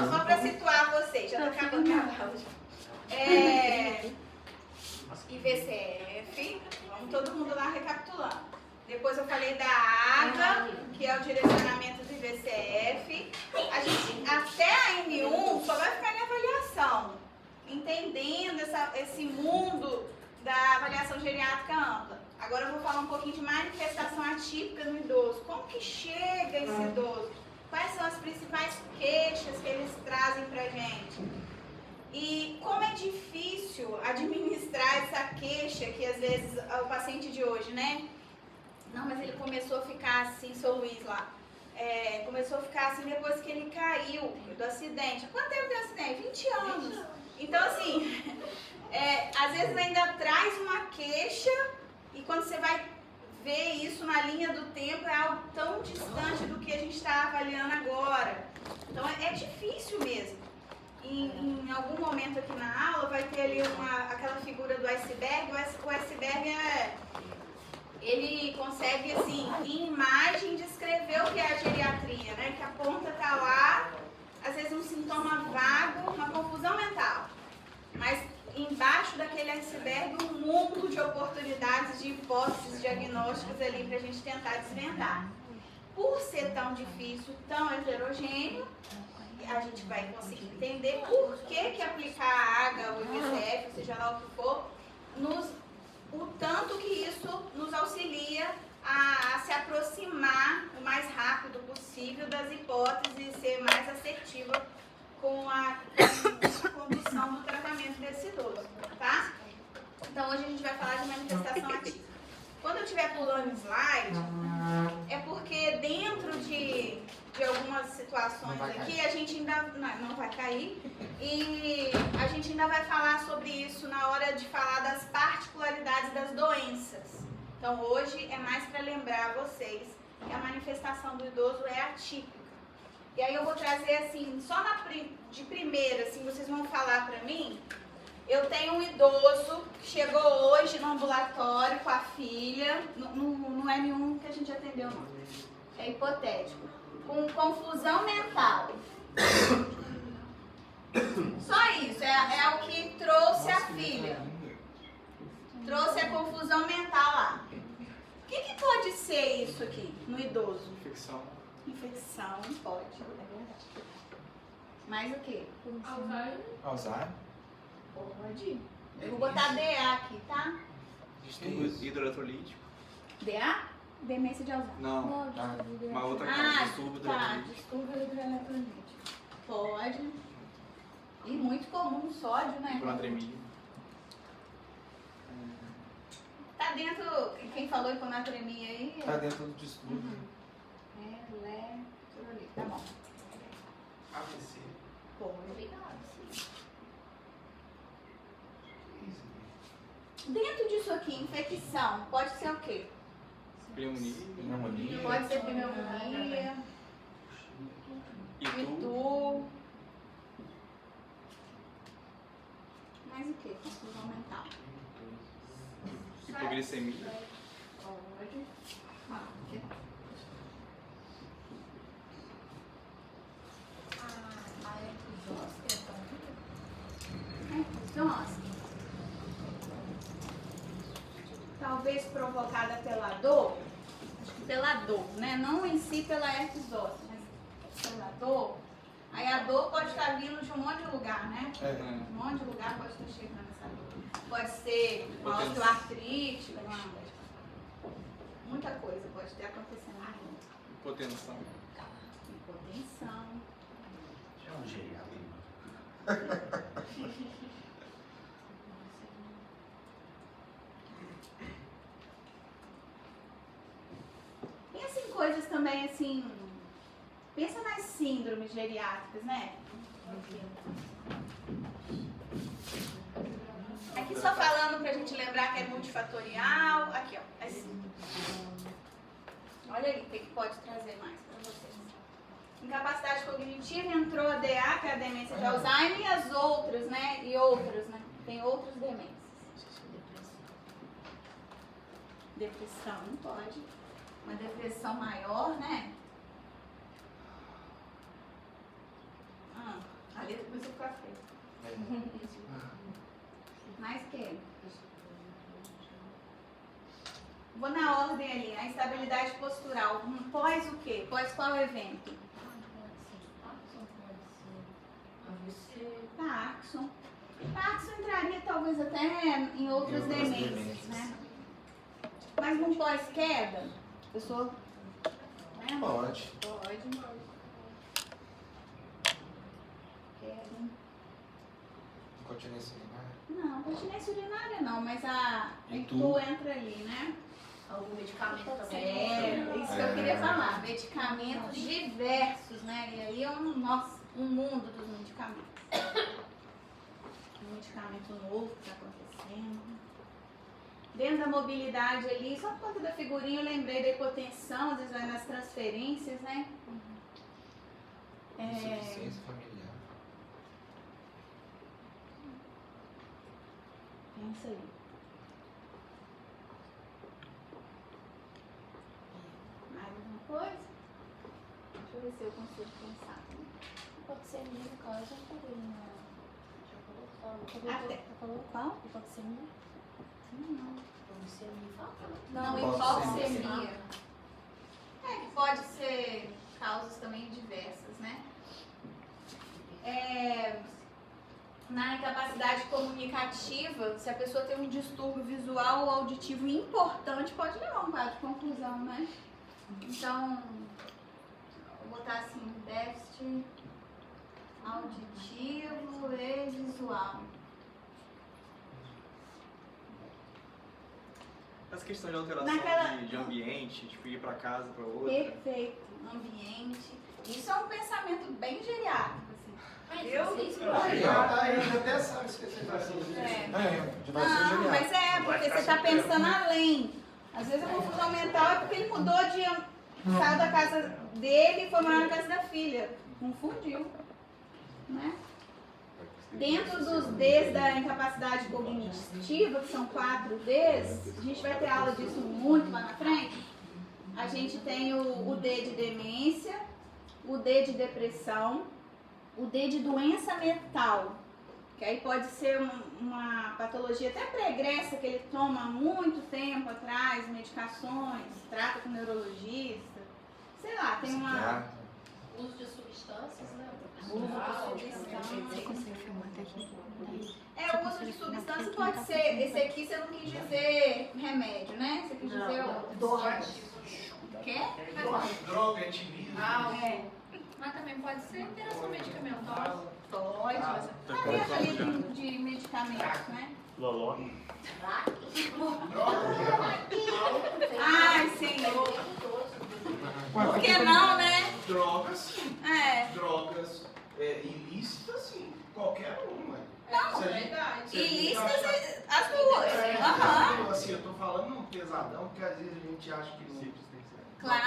só para situar vocês, já está acabando minha aula. IVCF, vamos todo mundo lá recapitulando. Depois eu falei da AGA, que é o direcionamento do IVCF. A gente, até a N1, só vai ficar em avaliação, entendendo esse mundo da avaliação geriátrica ampla. Agora eu vou falar um pouquinho de manifestação atípica no idoso. Como que chega esse idoso? Quais são as principais queixas que eles trazem pra gente? E como é difícil administrar essa queixa que às vezes o paciente de hoje, né? Não, mas ele começou a ficar assim, seu Luiz lá. Começou a ficar assim depois que ele caiu do acidente. Quanto tempo tem o acidente? 20 anos. Então assim, às vezes ainda traz uma queixa e quando você vai ver isso na linha do tempo é algo tão distante do que a gente está avaliando agora. Então é difícil mesmo. Em algum momento aqui na aula vai ter ali aquela figura do iceberg. O iceberg ele consegue, assim, em imagem, descrever o que é a geriatria, né? Que a ponta está lá, às vezes um sintoma vago, uma confusão mental. Mas embaixo daquele iceberg, um mundo de oportunidades, de hipóteses diagnósticas ali para a gente tentar desvendar. Por ser tão difícil, tão heterogêneo, a gente vai conseguir entender por que aplicar a AGA, o IVCF, seja lá o que for, o tanto que isso nos auxilia a se aproximar o mais rápido possível das hipóteses e ser mais assertiva com a condução do tratamento desse idoso, tá? Então hoje a gente vai falar de manifestação atípica. Quando eu estiver pulando slide, é porque dentro de algumas situações aqui, a gente ainda não vai cair, e a gente ainda vai falar sobre isso na hora de falar das particularidades das doenças. Então hoje é mais para lembrar vocês que a manifestação do idoso é atípica. E aí eu vou trazer assim, só de primeira, assim, vocês vão falar para mim. Eu tenho um idoso que chegou hoje no ambulatório com a filha, não é nenhum que a gente atendeu não, é hipotético, com confusão mental. Só isso, é o que trouxe a filha, trouxe a confusão mental lá. O que pode ser isso aqui no idoso? Infecção. Infecção, pode, é verdade. Mais o quê? Alzheimer. Pode. Eu vou botar DA aqui, tá? Distúrbio hidroeletrolítico. DA? Demência de Alzheimer. Não. Uma outra coisa. Distúrbio Tá. hidroeletrolítico. Distúrbio hidroeletrolítico. Pode. E muito comum, sódio, né? Hiponatremia. Tá dentro, quem falou hiponatremia aí? Está dentro do distúrbio. Eletrolítico, tá bom. AVC. Pode. Dentro disso aqui, infecção, pode ser o quê? Pneumonia. Pode ser pneumonia, itu. Mais o quê? Confusão mental. Hipoglicemia. Pode. Talvez provocada pela dor, acho que pela dor, né? Não em si pela herpes zoster, mas pela dor. Aí a dor pode estar vindo de um monte de lugar, né? Um monte de lugar pode estar chegando essa dor. Pode ser uma osteoartrite, muita coisa pode ter acontecendo junto. Hipotensão. Hipotensão. É um geriatra. E assim, coisas também assim, pensa nas síndromes geriátricas, né? Aqui só falando pra gente lembrar que é multifatorial. Aqui, ó. Assim. Olha aí o que pode trazer mais pra vocês. Incapacidade cognitiva, entrou a DA, que é a demência de Alzheimer, e as outras, né? E outras, né? Tem outras demências. Depressão, não pode. Uma depressão maior, né? letra começou a ficar feia. Mais que? Vou na ordem ali, a instabilidade postural. Pós o quê? Pós qual evento? Parkinson. Parkinson entraria talvez até em outras demências, né? Mas não pós-queda? A pessoa... Né? Pode. Pode. Queda. Incontinência urinária? Não, continência urinária não, mas a Itu Itu entra ali, né? Algum medicamento também. É, isso que eu queria falar. Medicamentos diversos, né? E aí é um mundo dos medicamentos. Um medicamento novo que está acontecendo. Dentro da mobilidade ali, só por conta da figurinha eu lembrei da hipotensão, às vezes vai nas transferências, né? Insuficiência familiar. Pensa aí. Mais alguma coisa? Deixa eu ver se eu consigo pensar. Hipoxemia, no caso, eu falei na... Até. Falou Qual? hipoxemia? Não. Hipoxemia, fala. Não, Hipoxemia. hipoxemia. É, que pode ser causas também diversas, né? Na incapacidade comunicativa, se a pessoa tem um distúrbio visual ou auditivo importante, pode levar a um quadro de conclusão, né? Então, vou botar assim, déficit auditivo e visual. Essa questão de alteração Naquela- de ambiente, tipo ir pra casa, pra outra. Perfeito. Ambiente. Isso é um pensamento bem geriátrico, assim. Mas Eu- vocês Aí, podem. ó. Aí até sabe se você vai fazer. De vai ser Não, geriátrico. mas é, porque você está pensando além. Às vezes a confusão mental é porque ele mudou de... Saiu da casa dele e foi morar na casa da filha. Confundiu. Né? Dentro dos Ds da incapacidade cognitiva, que são 4 Ds, a gente vai ter aula disso muito lá na frente. A gente tem o D de demência, o D de depressão, o D de doença mental, que aí pode ser uma patologia até pregressa que ele toma há muito tempo atrás, medicações, trata com neurologista, sei lá, tem uma... Psiquiatra. Uso de substâncias, né? Uso de substâncias. O uso de substância pode ser, esse aqui você não quis dizer remédio, né? Você quis dizer o quê? Droga, antivírus. Mas também pode ser interação medicamentosa. Pode, mas tá ali de medicamentos, né? Loló. Ai, Senhor. Por que não, né? Drogas, sim. É. Drogas ilícitas, sim. Qualquer uma. Não, Se a gente- ilícitas as duas. Aham. Assim, eu tô falando um pesadão, porque às vezes a gente acha que não. Claro.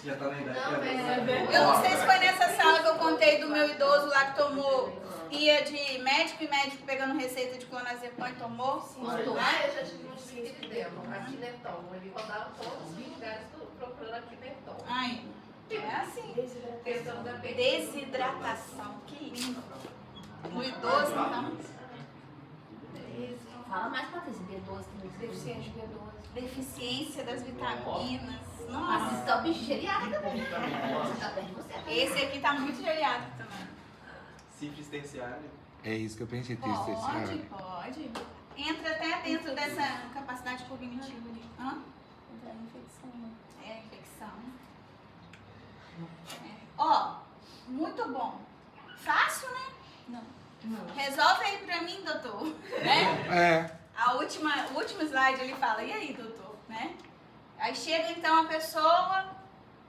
Já tá na idade. Não, né? mas Eu não sei se foi nessa sala que eu contei do meu idoso lá que ia de médico e médico pegando receita de clonazepam e tomou. eu já tive um espírito demo, Aquileton. Ele rodava todos os lugares procurando Aquileton. Ai, é assim. Questão da Desidratação, que lindo. No idoso, então. Fala mais, Patrícia. B12 também. Deficiente de B12. Deficiência das vitaminas. Mas Nossa, isso é o bicho geriátrico também. Você tá perto de você. esse aqui tá muito geriátrico também. Sífilis terciária. É isso que eu pensei, Pode. Entra até dentro dessa capacidade cognitiva ali. Hã? É, infecção. Ó, muito bom. Fácil, né? Não. Resolve aí pra mim, doutor. Né? O último slide ele fala, e aí, doutor? Né? Aí chega então a pessoa,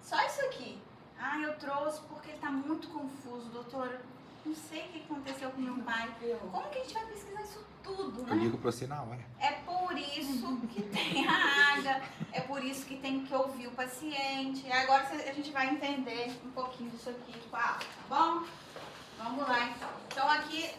só isso aqui. Ah, eu trouxe porque ele tá muito confuso, doutor. Não sei o que aconteceu com meu pai. Como que a gente vai pesquisar isso tudo, né? Eu ligo pra você na hora. É por isso que tem a AGA, é por isso que tem que ouvir o paciente. Agora a gente vai entender um pouquinho disso aqui, tá bom? Vamos lá então. Então aqui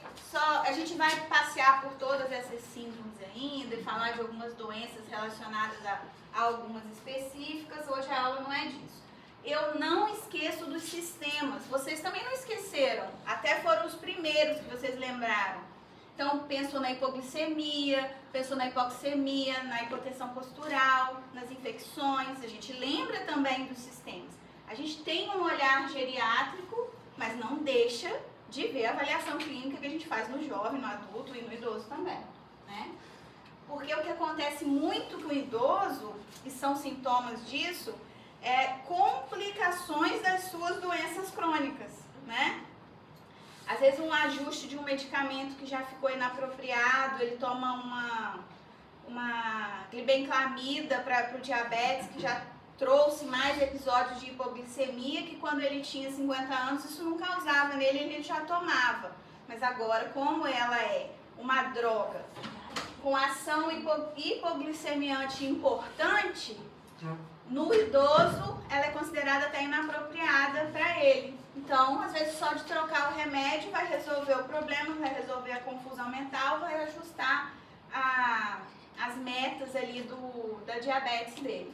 a gente vai passear por todas essas síndromes ainda e falar de algumas doenças relacionadas a algumas específicas. Hoje a aula não é disso. Eu não esqueço dos sistemas. Vocês também não esqueceram apareceram, até foram os primeiros que vocês lembraram. Então, pensou na hipoglicemia, pensou na hipoxemia, na hipotensão postural, nas infecções. A gente lembra também dos sistemas. A gente tem um olhar geriátrico, mas não deixa de ver a avaliação clínica que a gente faz no jovem, no adulto e no idoso também, né? Porque o que acontece muito com o idoso, e são sintomas disso, é complicações das suas doenças crônicas, né? Às vezes um ajuste de um medicamento que já ficou inapropriado, ele toma uma glibenclamida para o diabetes, que já trouxe mais episódios de hipoglicemia, que quando ele tinha 50 anos isso não causava nele, ele já tomava. Mas agora, como ela é uma droga com ação hipoglicemiante importante, no idoso ela é considerada até inapropriada para ele. Então, às vezes, só de trocar o remédio vai resolver o problema, vai resolver a confusão mental, vai ajustar as metas ali da diabetes dele.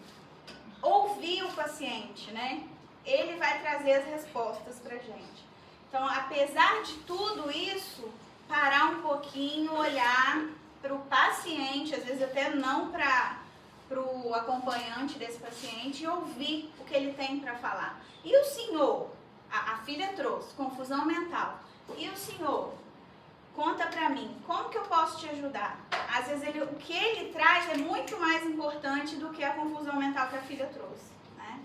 Ouvir o paciente, né? Ele vai trazer as respostas pra gente. Então, apesar de tudo isso, parar um pouquinho, olhar para o paciente, às vezes até não para o acompanhante desse paciente, e ouvir o que ele tem para falar. E o senhor? A filha trouxe confusão mental. E o senhor? Conta pra mim, como que eu posso te ajudar? Às vezes o que ele traz é muito mais importante do que a confusão mental que a filha trouxe, né?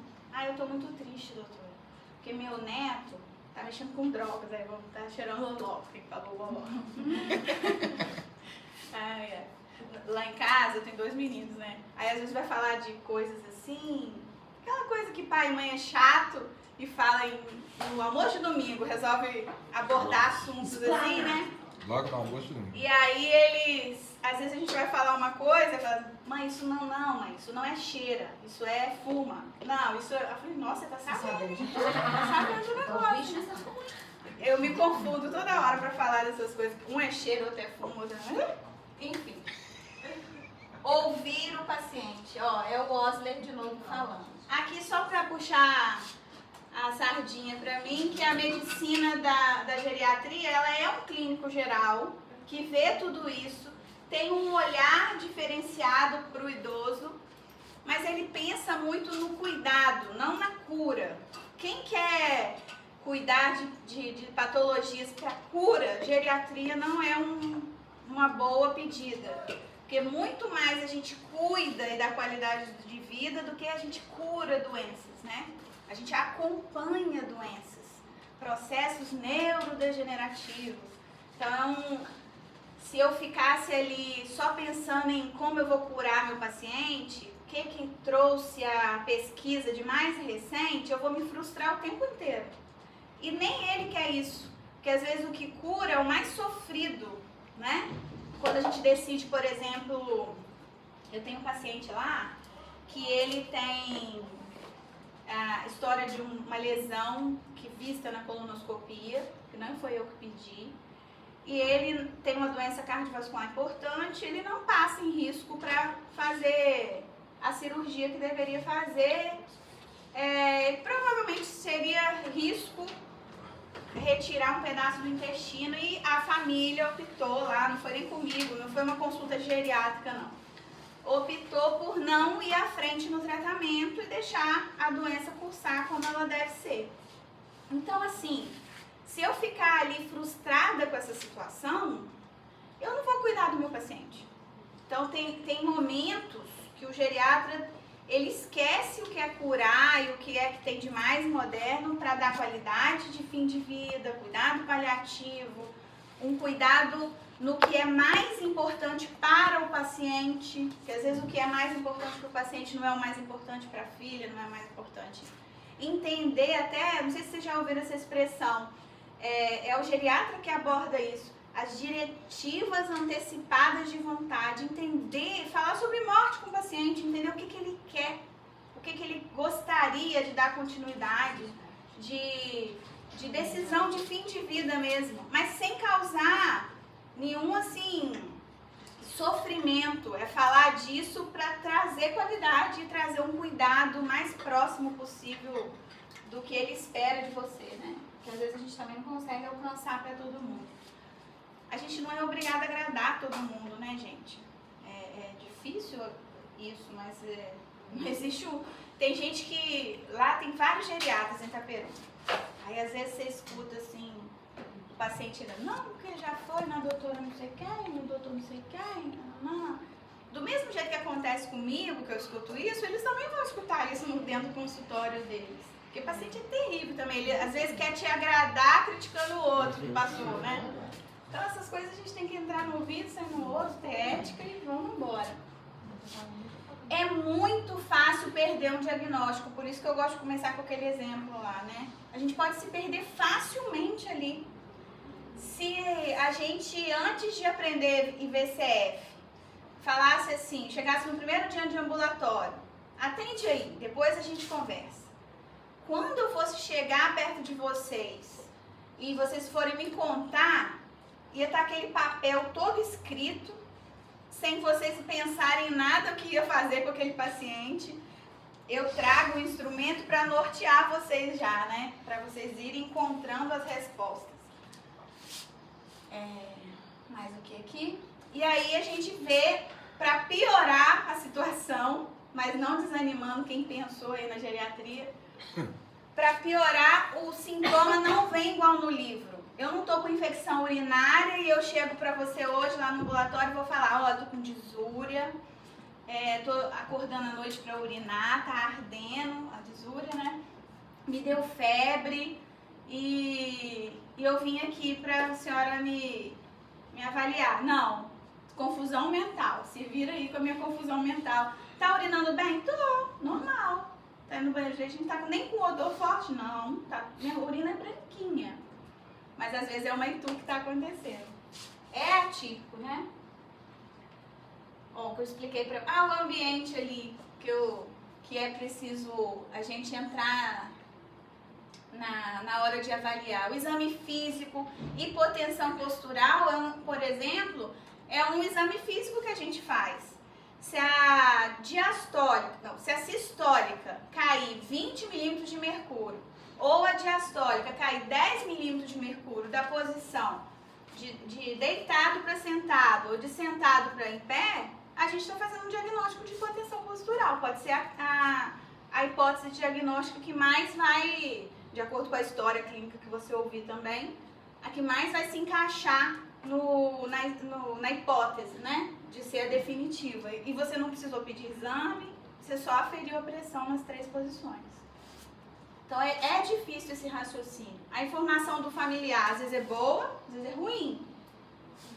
Eu tô muito triste, doutora, porque meu neto tá mexendo com drogas, aí vamos tá cheirando loló, que falou loló. Lá em casa eu tenho 2 meninos, né? Aí às vezes vai falar de coisas assim, aquela coisa que pai e mãe é chato e fala no almoço de domingo, resolve abordar assuntos assim, né? Logo no almoço de domingo. E aí eles, às vezes a gente vai falar uma coisa e fala, mãe, isso não, mãe, isso não é cheira, isso é fuma. Não, isso é... Eu falei, nossa, você tá sabendo o negócio. Eu me confundo toda hora pra falar dessas coisas. Um é cheiro, outro é fumo, outro é... Enfim. Ouvir o paciente. Ó, é o Osler de novo falando. Aqui só pra puxar a sardinha pra mim, que a medicina da geriatria, ela é um clínico geral que vê tudo isso, tem um olhar diferenciado pro idoso, mas ele pensa muito no cuidado, não na cura. Quem quer cuidar de patologias para cura, geriatria não é uma boa pedida. Porque muito mais a gente cuida e dá qualidade de vida do que a gente cura doenças, né? A gente acompanha doenças, processos neurodegenerativos. Então, se eu ficasse ali só pensando em como eu vou curar meu paciente, o que trouxe a pesquisa de mais recente, eu vou me frustrar o tempo inteiro. E nem ele quer isso, porque às vezes o que cura é o mais sofrido, né? Quando a gente decide, por exemplo, eu tenho um paciente lá que ele tem a história de uma lesão que vista na colonoscopia, que não foi eu que pedi, e ele tem uma doença cardiovascular importante, ele não passa em risco para fazer a cirurgia que deveria fazer, provavelmente seria risco retirar um pedaço do intestino, e a família optou lá, não foi nem comigo, não foi uma consulta geriátrica não, optou por não ir à frente no tratamento e deixar a doença cursar como ela deve ser. Então assim, se eu ficar ali frustrada com essa situação, eu não vou cuidar do meu paciente. Então tem momentos que o geriatra, ele esquece o que é curar e o que é que tem de mais moderno para dar qualidade de fim de vida, cuidado paliativo, um cuidado no que é mais importante para o paciente, que às vezes o que é mais importante para o paciente não é o mais importante para a filha, não é o mais importante. Entender até, não sei se vocês já ouviram essa expressão, é o geriatra que aborda isso, as diretivas antecipadas de vontade, entender, falar sobre morte com o paciente, entender o que ele quer, o que ele gostaria de dar continuidade, de decisão de fim de vida mesmo, mas sem causar nenhum assim sofrimento. É falar disso para trazer qualidade e trazer um cuidado mais próximo possível do que ele espera de você, né? porque às vezes a gente também não consegue alcançar para todo mundo. A gente não é obrigado a agradar todo mundo, né, gente? É difícil isso, mas não existe o... Tem gente que... Lá tem vários geriatras em Itaperu. Aí às vezes você escuta assim, o paciente não, porque já foi na doutora não sei quem, no doutor não sei quem, não. Do mesmo jeito que acontece comigo, que eu escuto isso, eles também vão escutar isso dentro do consultório deles. Porque o paciente é terrível também, ele às vezes quer te agradar criticando o outro que passou, né? Então essas coisas a gente tem que entrar no ouvido, sair no outro, ter ética e vamos embora. É muito fácil perder um diagnóstico, por isso que eu gosto de começar com aquele exemplo lá, né? A gente pode se perder facilmente ali. Se a gente, antes de aprender IVCF, falasse assim, chegasse no primeiro dia de ambulatório, atende aí, depois a gente conversa. Quando eu fosse chegar perto de vocês e vocês forem me contar, ia estar aquele papel todo escrito, sem vocês pensarem em nada o que ia fazer com aquele paciente. Eu trago o instrumento para nortear vocês já, né? Para vocês irem encontrando as respostas. Mais o que aqui? E aí a gente vê, para piorar a situação, mas não desanimando quem pensou aí na geriatria, para piorar, o sintoma não vem igual no livro. Eu não tô com infecção urinária e eu chego pra você hoje lá no ambulatório e vou falar, ó, tô com disúria, tô acordando à noite pra urinar, tá ardendo, a disúria, né? Me deu febre e eu vim aqui pra senhora me avaliar. Não, confusão mental, se vira aí com a minha confusão mental. Tá urinando bem? Tô, normal. Tá indo no banheiro, gente, não tá nem com odor forte, não. Tá, minha urina é branquinha. Mas às vezes é uma itu que está acontecendo. É atípico, né? Ó, que eu expliquei para... o ambiente ali que é preciso a gente entrar na hora de avaliar. O exame físico, hipotensão postural, por exemplo, é um exame físico que a gente faz. Se a sistólica cair 20 milímetros de mercúrio, ou a diastólica cair 10 milímetros de mercúrio da posição de deitado para sentado ou de sentado para em pé, a gente está fazendo um diagnóstico de hipotensão postural. Pode ser a hipótese diagnóstica que mais vai, de acordo com a história clínica que você ouvir também, a que mais vai se encaixar na hipótese, né, de ser a definitiva. E você não precisou pedir exame, você só aferiu a pressão nas 3 posições. Então é difícil esse raciocínio. A informação do familiar às vezes é boa, às vezes é ruim.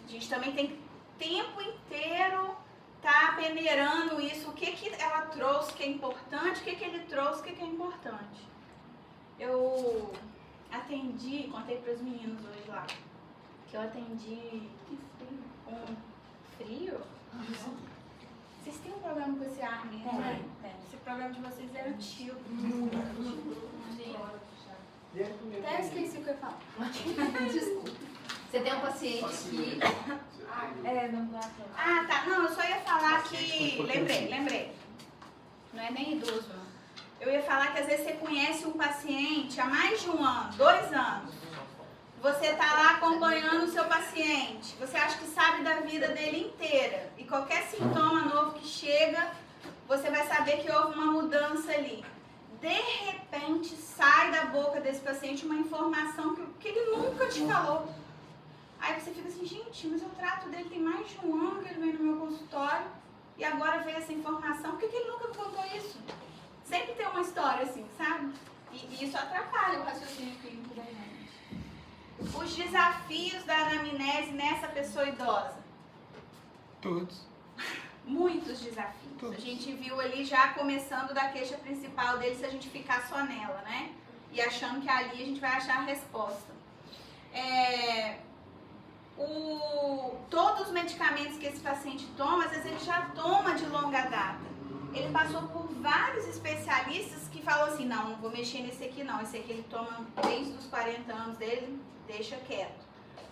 A gente também tem que o tempo inteiro tá peneirando isso, o que ela trouxe que é importante, o que ele trouxe que é importante. Eu atendi, contei para os meninos hoje lá, que eu atendi frio. Vocês têm um problema com esse ar mesmo, né? Esse problema de vocês é antigo. Até esqueci o que eu ia falar. Desculpa. Você tem um paciente aqui. Tá. Não, eu só ia falar que... Lembrei. Não é nem idoso, não. Eu ia falar que às vezes você conhece um paciente há mais de 1 ano, 2 anos. Você está lá acompanhando o seu paciente. Você acha que sabe da vida dele inteira. E qualquer sintoma novo que chega, você vai saber que houve uma mudança ali. De repente, sai da boca desse paciente uma informação que ele nunca te falou. Aí você fica assim, gente, mas eu trato dele tem mais de 1 ano que ele vem no meu consultório e agora veio essa informação. Por que ele nunca me contou isso? Sempre tem uma história assim, sabe? E isso atrapalha o raciocínio clínico da gente. Os desafios da anamnese nessa pessoa idosa? Todos. Muitos desafios. Todos. A gente viu ali já começando da queixa principal dele se a gente ficar só nela, né? E achando que ali a gente vai achar a resposta. Todos os medicamentos que esse paciente toma, às vezes ele já toma de longa data. Ele passou por vários especialistas que falam assim, não vou mexer nesse aqui não, esse aqui ele toma desde os 40 anos dele, deixa quieto.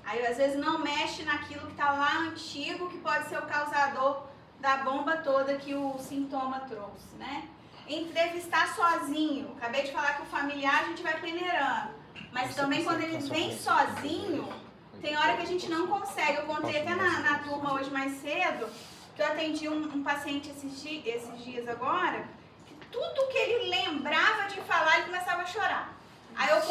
Aí às vezes não mexe naquilo que está lá antigo, que pode ser o causador da bomba toda que o sintoma trouxe, né? Entrevistar sozinho, acabei de falar que o familiar a gente vai peneirando. Mas também quando ele vem sozinho, tem hora que a gente não consegue. Eu contei até na turma hoje mais cedo, que eu atendi um paciente esses dias agora, que tudo que ele lembrava de falar, ele começava a chorar. Aí eu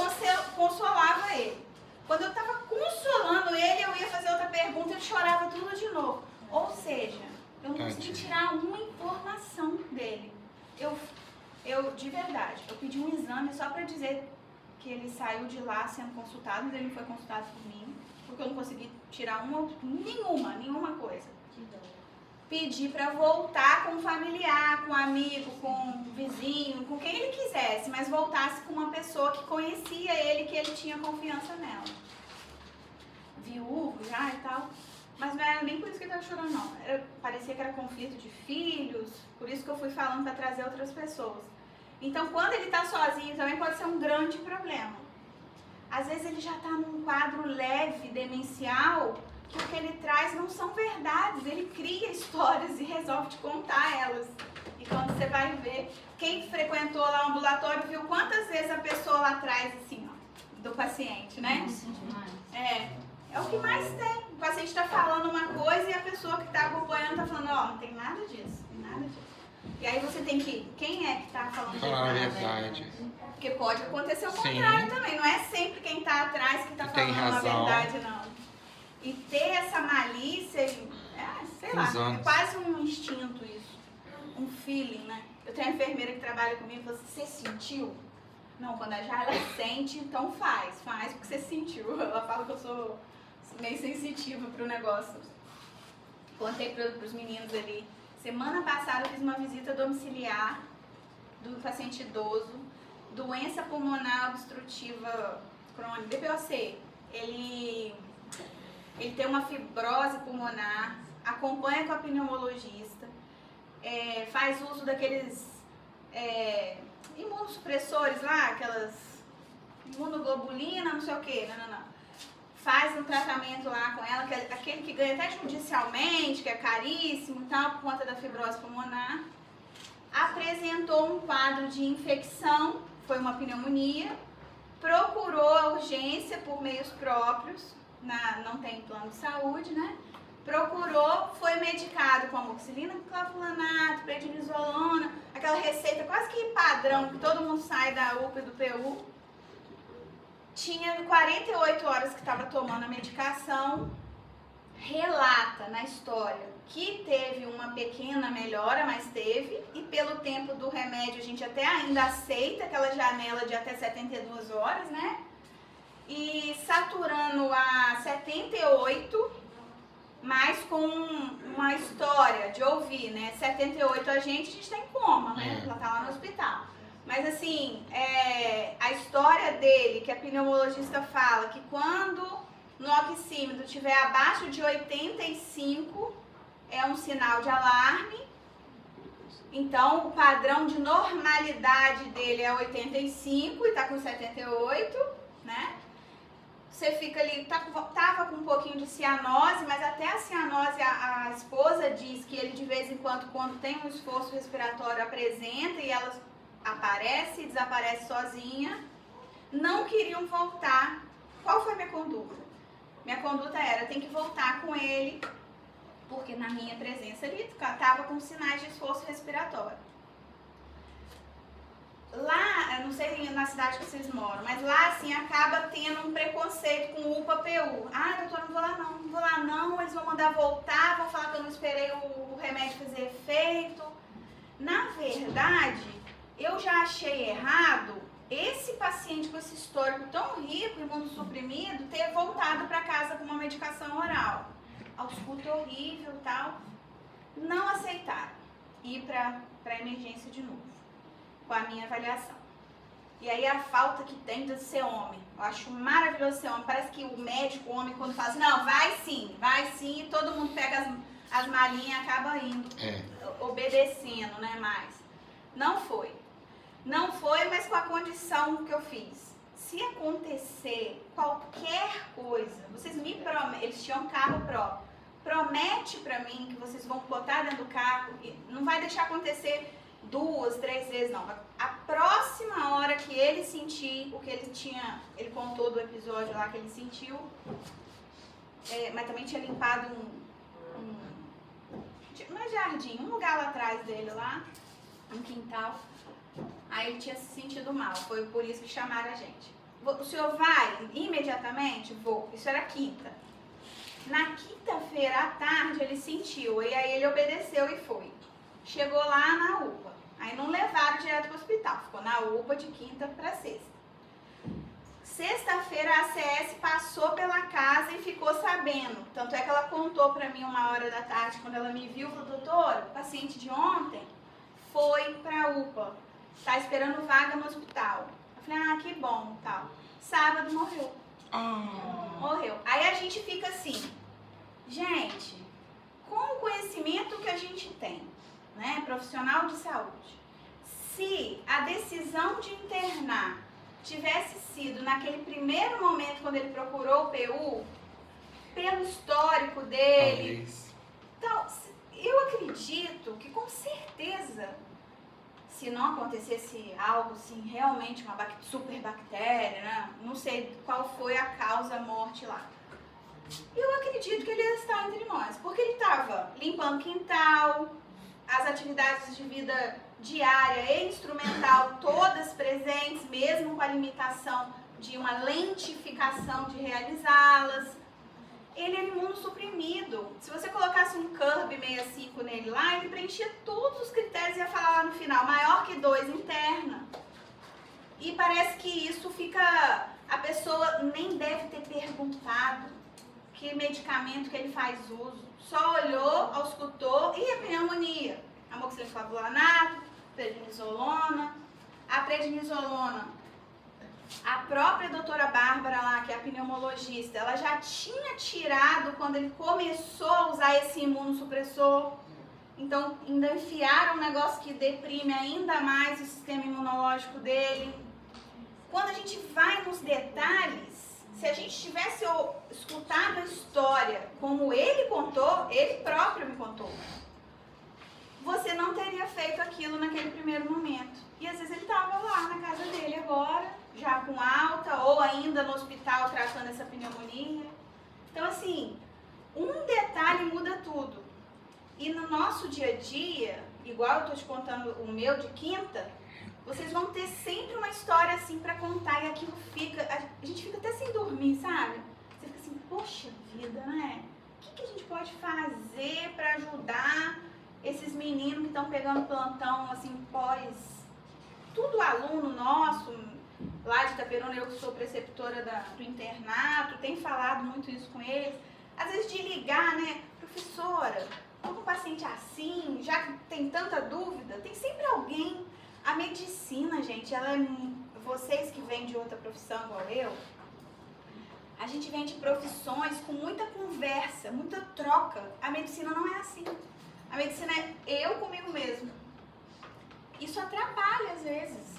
consolava ele. Quando eu estava consolando ele, eu ia fazer outra pergunta, ele chorava tudo de novo. Ou seja, eu não consegui tirar uma informação dele. Eu de verdade, eu pedi um exame só para dizer que ele saiu de lá sendo consultado, mas ele não foi consultado por mim, porque eu não consegui tirar nenhuma coisa. Pedi para voltar com um familiar, com um amigo, com um vizinho, com quem ele quisesse, mas voltasse com uma pessoa que conhecia ele, que ele tinha confiança nela. Viúvo já e tal, mas não era nem por isso que ele estava chorando, não. Parecia que era conflito de filhos, por isso que eu fui falando para trazer outras pessoas. Então, quando ele está sozinho, também pode ser um grande problema. Às vezes ele já está num quadro leve, demencial, que o que ele traz não são verdades, ele cria histórias e resolve te contar elas. E quando você vai ver, quem frequentou lá o ambulatório viu quantas vezes a pessoa lá atrás, assim, ó, do paciente, né? É o que mais tem. O paciente está falando uma coisa e a pessoa que está acompanhando está falando, ó, não tem nada disso, nada disso. E aí você tem que, quem é que está falando a verdade? Porque pode acontecer o contrário também, não é sempre quem está atrás que está falando a verdade, não. E ter essa malícia, sei lá, é quase um instinto isso, um feeling, né? Eu tenho uma enfermeira que trabalha comigo e falou assim, você sentiu? Não, quando a Jara sente, então faz porque você sentiu. Ela fala que eu sou meio sensitiva pro negócio. Contei pros meninos ali. Semana passada eu fiz uma visita domiciliar do paciente idoso, doença pulmonar obstrutiva crônica, DPOC. Ele tem uma fibrose pulmonar, acompanha com a pneumologista, faz uso daqueles imunossupressores lá, aquelas imunoglobulina, não sei o que, não. Faz um tratamento lá com ela, que é aquele que ganha até judicialmente, que é caríssimo e tal, por conta da fibrose pulmonar. Apresentou um quadro de infecção, foi uma pneumonia, procurou a urgência por meios próprios, não tem plano de saúde, né? Procurou, foi medicado com amoxicilina, clavulanato, prednisolona, aquela receita quase que padrão, que todo mundo sai da UPA e do PU. Tinha 48 horas que estava tomando a medicação, relata na história que teve uma pequena melhora, mas teve, e pelo tempo do remédio a gente até ainda aceita aquela janela de até 72 horas, né? E saturando a 78, mas com uma história de ouvir, né? 78 a gente tá em coma, né? Ela tá lá no hospital. Mas assim, a história dele, que a pneumologista fala que quando no oxímetro estiver abaixo de 85, é um sinal de alarme. Então, o padrão de normalidade dele é 85 e tá com 78, né? Você fica ali, tava com um pouquinho de cianose, mas até a cianose, a esposa diz que ele de vez em quando tem um esforço respiratório, apresenta e ela aparece e desaparece sozinha. Não queriam voltar. Qual foi a minha conduta? Minha conduta era, tem que voltar com ele, porque na minha presença ele estava com sinais de esforço respiratório. Lá, eu não sei na cidade que vocês moram, mas lá assim acaba tendo um preconceito com o UPA-PU. Ah, doutora, não vou lá não, eles vão mandar voltar, vão falar que eu não esperei o remédio fazer efeito. Na verdade, eu já achei errado esse paciente com esse histórico tão rico, imunossuprimido, ter voltado para casa com uma medicação oral. Ausculto horrível e tal. Não aceitaram ir para a emergência de novo, com a minha avaliação. E aí a falta que tem de ser homem. Eu acho maravilhoso ser homem. Parece que o médico, o homem, quando fala assim, não, vai sim, e todo mundo pega as malinhas e acaba indo, obedecendo, né, mais. Não foi, mas com a condição que eu fiz. Se acontecer qualquer coisa, vocês me prometem, eles tinham carro próprio, promete pra mim que vocês vão botar dentro do carro, e não vai deixar acontecer 2, 3 vezes, não. A próxima hora que ele sentir o que ele contou do episódio lá que ele sentiu, mas também tinha limpado não é jardim, um lugar lá atrás dele lá, um quintal. Aí ele tinha se sentido mal, foi por isso que chamaram a gente. O senhor vai imediatamente? Vou. Isso era quinta. Na quinta-feira à tarde ele sentiu, e aí ele obedeceu e foi. Chegou lá na UPA. Aí não levaram direto para o hospital, ficou na UPA de quinta para sexta. Sexta-feira a ACS passou pela casa e ficou sabendo. Tanto é que ela contou para mim 1h da tarde, quando ela me viu, falou: doutora, o paciente de ontem foi para a UPA, tá esperando vaga no hospital. Eu falei: ah, que bom, tal. Sábado morreu. Morreu. Aí a gente fica assim, gente, com o conhecimento que a gente tem, né, profissional de saúde, se a decisão de internar tivesse sido naquele primeiro momento quando ele procurou o PU, pelo histórico dele, então, eu acredito que com certeza, se não acontecesse algo assim, realmente uma super bactéria, né? Não sei qual foi a causa morte lá. Eu acredito que ele ia estar entre nós, porque ele estava limpando quintal, as atividades de vida diária e instrumental todas presentes, mesmo com a limitação de uma lentificação de realizá-las. Ele era imunossuprimido. Se você colocasse um CURB 65 nele lá, ele preenchia todos os critérios e ia falar lá no final, maior que 2 interna. E parece que isso fica... A pessoa nem deve ter perguntado que medicamento que ele faz uso. Só olhou, auscultou e a pneumonia. Amoxicilaflavulanato, prednisolona. A prednisolona, a própria doutora Bárbara lá, que é a pneumologista, ela já tinha tirado quando ele começou a usar esse imunossupressor. Então, ainda enfiaram um negócio que deprime ainda mais o sistema imunológico dele. Quando a gente vai nos detalhes, se a gente tivesse escutado a história como ele contou, ele próprio me contou, você não teria feito aquilo naquele primeiro momento. E às vezes ele estava lá na casa dele agora, já com alta, ou ainda no hospital tratando essa pneumonia. Então, assim, um detalhe muda tudo. E no nosso dia a dia, igual eu estou te contando o meu de quinta, vocês vão ter sempre uma história assim para contar e aquilo fica... A gente fica até sem dormir, sabe? Você fica assim, poxa vida, né? O que a gente pode fazer para ajudar esses meninos que estão pegando plantão, assim, tudo aluno nosso, lá de Itaperuna, eu que sou preceptora do internato, tenho falado muito isso com eles. Às vezes de ligar, né, professora, estou com um paciente assim, já que tem tanta dúvida, tem sempre alguém. A medicina, gente, ela é... Vocês que vêm de outra profissão igual eu, a gente vem de profissões com muita conversa, muita troca. A medicina não é assim. A medicina é eu comigo mesmo. Isso atrapalha às vezes.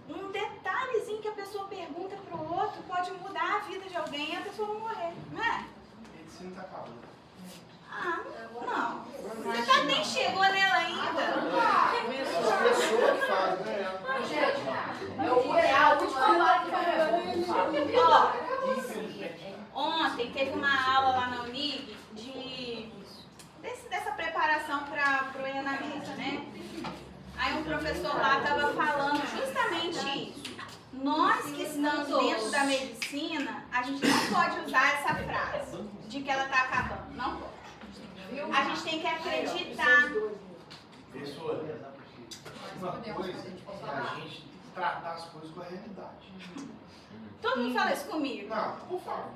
Um detalhezinho que a pessoa pergunta para o outro pode mudar a vida de alguém e a pessoa não morrer, não é? A medicina tá acabando. Ah, não. Você nem chegou nela ainda. A pessoa que faz, né? Ó, ontem teve uma aula lá na Unig dessa preparação para o ENA-MED, né? Aí um professor lá estava falando justamente isso. Nós que estamos dentro da medicina, a gente não pode usar essa frase de que ela está acabando. Não pode. A gente tem que acreditar. Pessoa, uma coisa é a gente tratar as coisas com a realidade. Todo mundo fala isso comigo. Não, por favor.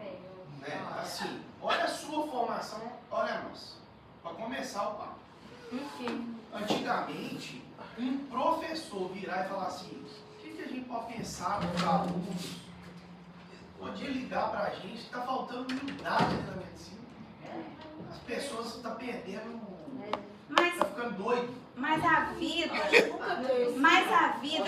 Né? Assim, olha a sua formação, olha a nossa. Para começar o papo. Antigamente, um professor virar e falar assim, o que a gente pode pensar para os alunos? Podia ligar para a gente, está faltando humildade na medicina. As pessoas estão perdendo, estão ficando doido. Mas a vida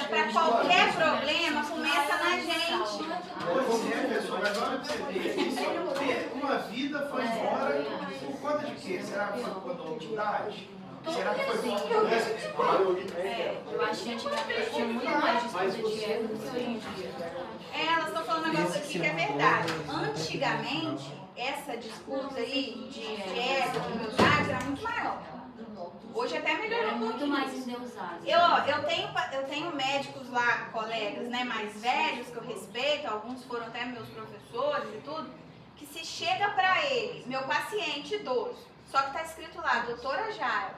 para qualquer problema começa na gente. Pois é, pessoal, mas olha para você ver, uma vida foi embora por conta de quê? Será que foi por conta da humildade? Será que foi assim, eu acho que antigamente tinha muito mais disputa de ego do que hoje em dia. Elas estão falando um negócio aqui que é verdade. Antigamente, essa disputa aí de ego, de humildade, era muito maior. Hoje até melhorou Era um muito pouquinho. mais endeusado. Eu tenho médicos lá, colegas, né, mais velhos, que eu respeito, alguns foram até meus professores e tudo, que se chega pra ele, meu paciente idoso, só que tá escrito lá, doutora Jara.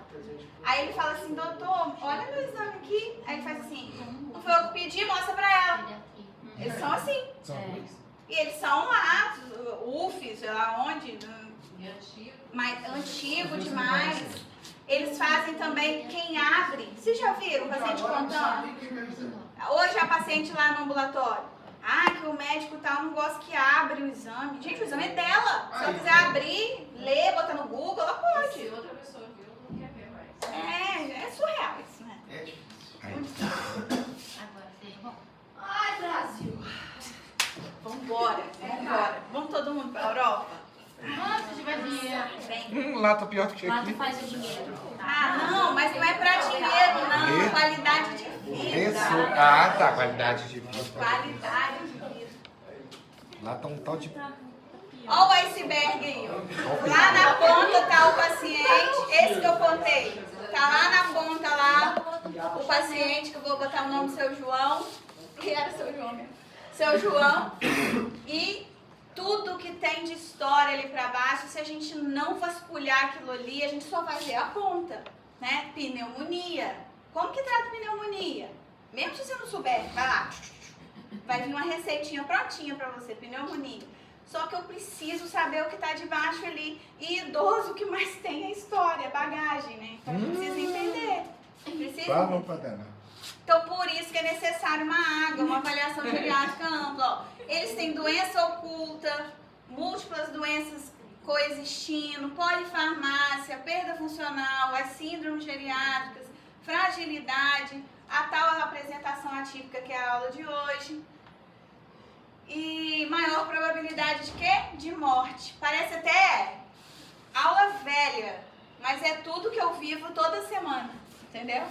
Aí ele fala assim, doutor, olha meu exame aqui. Aí ele faz assim, não foi eu que pedi, mostra pra ela. Eles são assim. E eles são lá, UF, sei lá onde, mas antigo demais. Eles fazem também quem abre. Vocês já viram o paciente contando? Hoje a paciente lá no ambulatório. Ah, que o médico tal não gosta que abre o exame. Gente, o exame é dela. Se ela quiser abrir, ler, botar no Google, ela pode. Se outra pessoa viu, não quer ver mais. É surreal isso, né? É difícil. Agora seja bom. Ai, Brasil. Vambora. Vamos todo mundo pra Europa? Vamos, se tiver dinheiro. Vem. Lá tá pior do que Lá aqui. tu faz o dinheiro. Ah, não, mas não é pra dinheiro, não. Qualidade de vida. Ah, tá. Qualidade de vida. Qualidade de vida. Lá tá um tal de... Olha o iceberg aí, ó. Lá na ponta tá o paciente, esse que eu contei. Tá lá na ponta lá, o paciente, que eu vou botar o nome do seu João. Que era seu João mesmo. Seu João. E tudo que tem de história ali pra baixo, se a gente não vasculhar aquilo ali, a gente só vai ver a ponta, né? Pneumonia. Como que trata pneumonia? Mesmo se você não souber, vai lá. Vai vir uma receitinha prontinha pra você, pneumonia. Só que eu preciso saber o que tá debaixo ali. E idoso, o que mais tem é história, bagagem, né? Então eu preciso entender. Vamos pra dentro. Então, por isso que é necessário uma AGA, uma avaliação geriátrica ampla. Ó. Eles têm doença oculta, múltiplas doenças coexistindo, polifarmácia, perda funcional, as síndromes geriátricas, fragilidade, a tal apresentação atípica que é a aula de hoje. E maior probabilidade de quê? De morte. Parece até aula velha, mas é tudo que eu vivo toda semana, entendeu?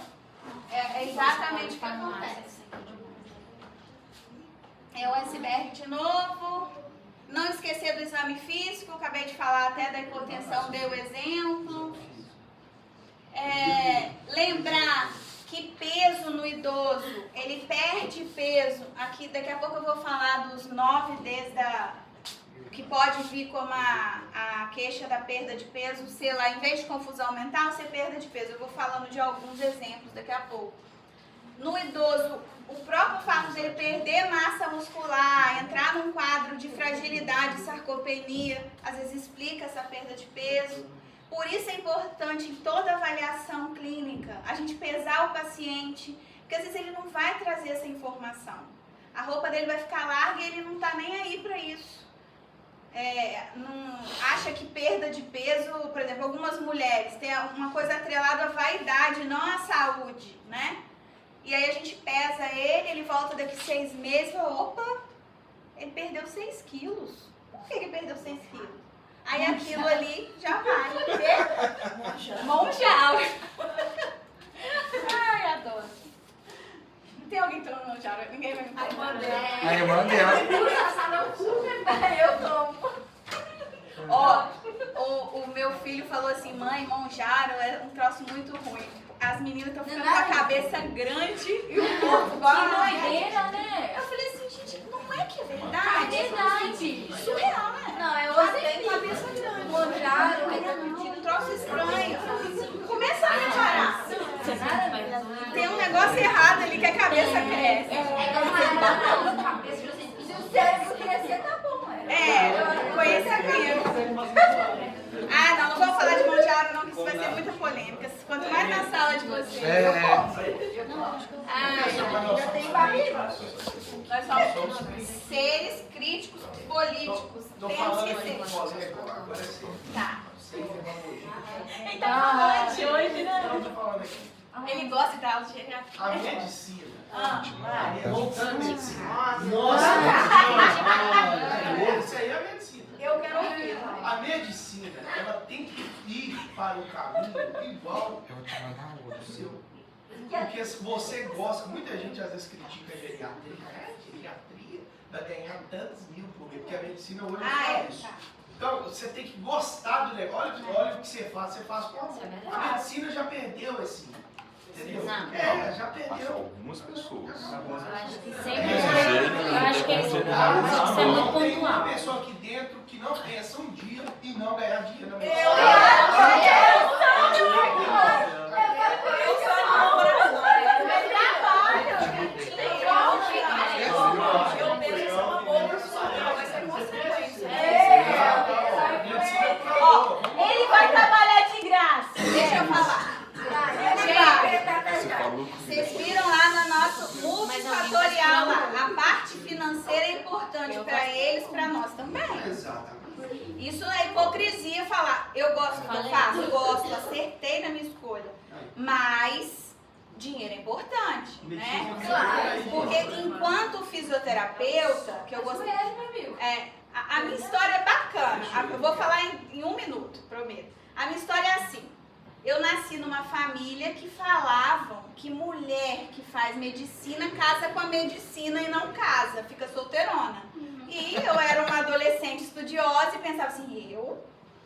É exatamente o que acontece. É o iceberg de novo. Não esquecer do exame físico, acabei de falar até da hipotensão, dei o exemplo. Lembrar que peso no idoso, ele perde peso. Aqui, daqui a pouco eu vou falar dos 9 Ds que pode vir como a queixa da perda de peso, ser lá, em vez de confusão mental, ser perda de peso. Eu vou falando de alguns exemplos daqui a pouco. No idoso, o próprio fato dele perder massa muscular, entrar num quadro de fragilidade, sarcopenia, às vezes explica essa perda de peso. Por isso é importante em toda avaliação clínica a gente pesar o paciente, porque às vezes ele não vai trazer essa informação. A roupa dele vai ficar larga e ele não está nem aí para isso. Não acha que perda de peso, por exemplo, algumas mulheres têm uma coisa atrelada à vaidade, não à saúde, né? E aí a gente pesa ele volta daqui 6 meses e fala, opa, ele perdeu 6 quilos. Por que ele perdeu 6 quilos? Aí aquilo ali já vai. Monjal. Ai, adoro. Não tem alguém tomando monjal? Ninguém vai me tomar. A irmã dela. Eu tomo. Ó, o meu filho falou assim, mãe, monjaro é um troço muito ruim. As meninas estão ficando com a cabeça grande e o corpo igual a doideira, né? Eu falei assim, gente, não é que é verdade? É verdade. Surreal, né? Não, é Ela hoje tem cabeça grande. Monjaro, um troço estranho. Começa a reparar. Tem um negócio errado ali que a cabeça cresce. E se o cérebro crescer, tá bom. Conhecimento. Ah, não vou falar de Monjaro não, que isso vai ser muita polêmica. Quanto mais na sala de vocês. Já tem barriga. Nós somos seres críticos políticos. Temos que ser. Tá. Ele tá falando de hoje, né? Ele gosta de aula de geriatria. A medicina. Nossa. Nossa! Isso aí é a medicina. Eu quero ouvir. A A medicina, ela tem que ir para o caminho igual Eu vou te mandar ao outro. seu. Porque se você gosta, muita gente às vezes critica a geriatria. Geriatria vai ganhar tantos mil por mês, porque a medicina hoje é isso. Então, você tem que gostar do negócio. Olha o que você faz com amor. A medicina já perdeu esse. Entendeu? Não. Já perdeu. Algumas pessoas. Eu acho que sempre. Eu acho que isso é muito Tem uma pontual. pessoa aqui dentro que não pensa um dia e não ganhar dinheiro na medicina. Eu penso que é uma boa profissional, vai ser consequência. Ó, Ele vai trabalhar de graça. Deixa eu falar. Você falou Vocês viram lá no nosso multifatorial lá, a parte financeira é importante para eles, para nós também. exatamente. Isso é hipocrisia falar, eu gosto do que eu faço, gosto, acertei na minha escolha. Mas dinheiro é importante, né? Porque enquanto fisioterapeuta, que eu gosto. A minha história é bacana. Eu vou falar em 1 minuto, prometo. A minha história é assim. Eu nasci numa família que falavam que mulher que faz medicina casa com a medicina e não casa, fica solteirona. E eu era uma adolescente estudiosa e pensava assim, eu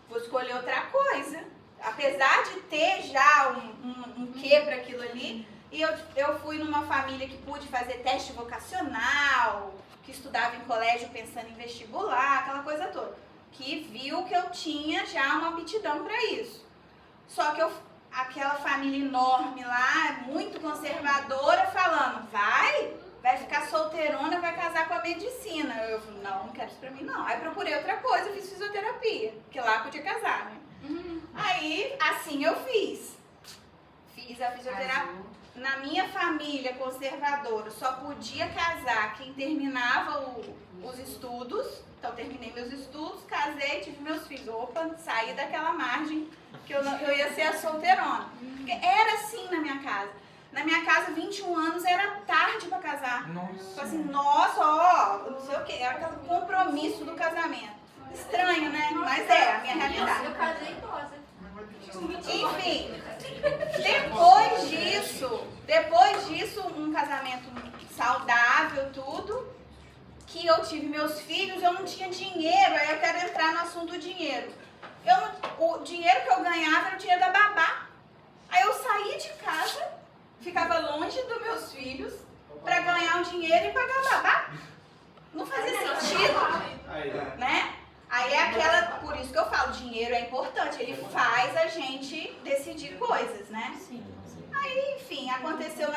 vou escolher outra coisa. Apesar de ter já um quê para aquilo ali, e eu fui numa família que pude fazer teste vocacional, que estudava em colégio pensando em vestibular, aquela coisa toda. Que viu que eu tinha já uma aptidão para isso. Só que aquela família enorme lá, muito conservadora, falando, vai ficar solteirona, vai casar com a medicina. Eu falei, não quero isso pra mim não. Aí procurei outra coisa, fiz fisioterapia, porque lá podia casar, né? Aí, assim eu fiz. Fiz a fisioterapia. Na minha família conservadora, só podia casar quem terminava os estudos. Então, terminei meus estudos, casei, tive meus filhos. Opa, saí daquela margem que eu ia ser a solteirona. Porque era assim na minha casa. Na minha casa, 21 anos era tarde pra casar. Nossa. Assim, nossa, não sei o quê. Era aquele compromisso do casamento. Estranho, né? Mas é a minha realidade. Eu casei idosa. Enfim, depois disso, um casamento saudável, tudo, que eu tive meus filhos, eu não tinha dinheiro, aí eu quero entrar no assunto dinheiro. O dinheiro que eu ganhava era o dinheiro da babá. Aí eu saí de casa, ficava longe dos meus filhos, para ganhar o dinheiro e pagar a babá. Não fazia sentido, né? Aí é aquela, por isso que eu falo, dinheiro é importante, ele faz a gente decidir coisas, né? Aí, enfim, aconteceu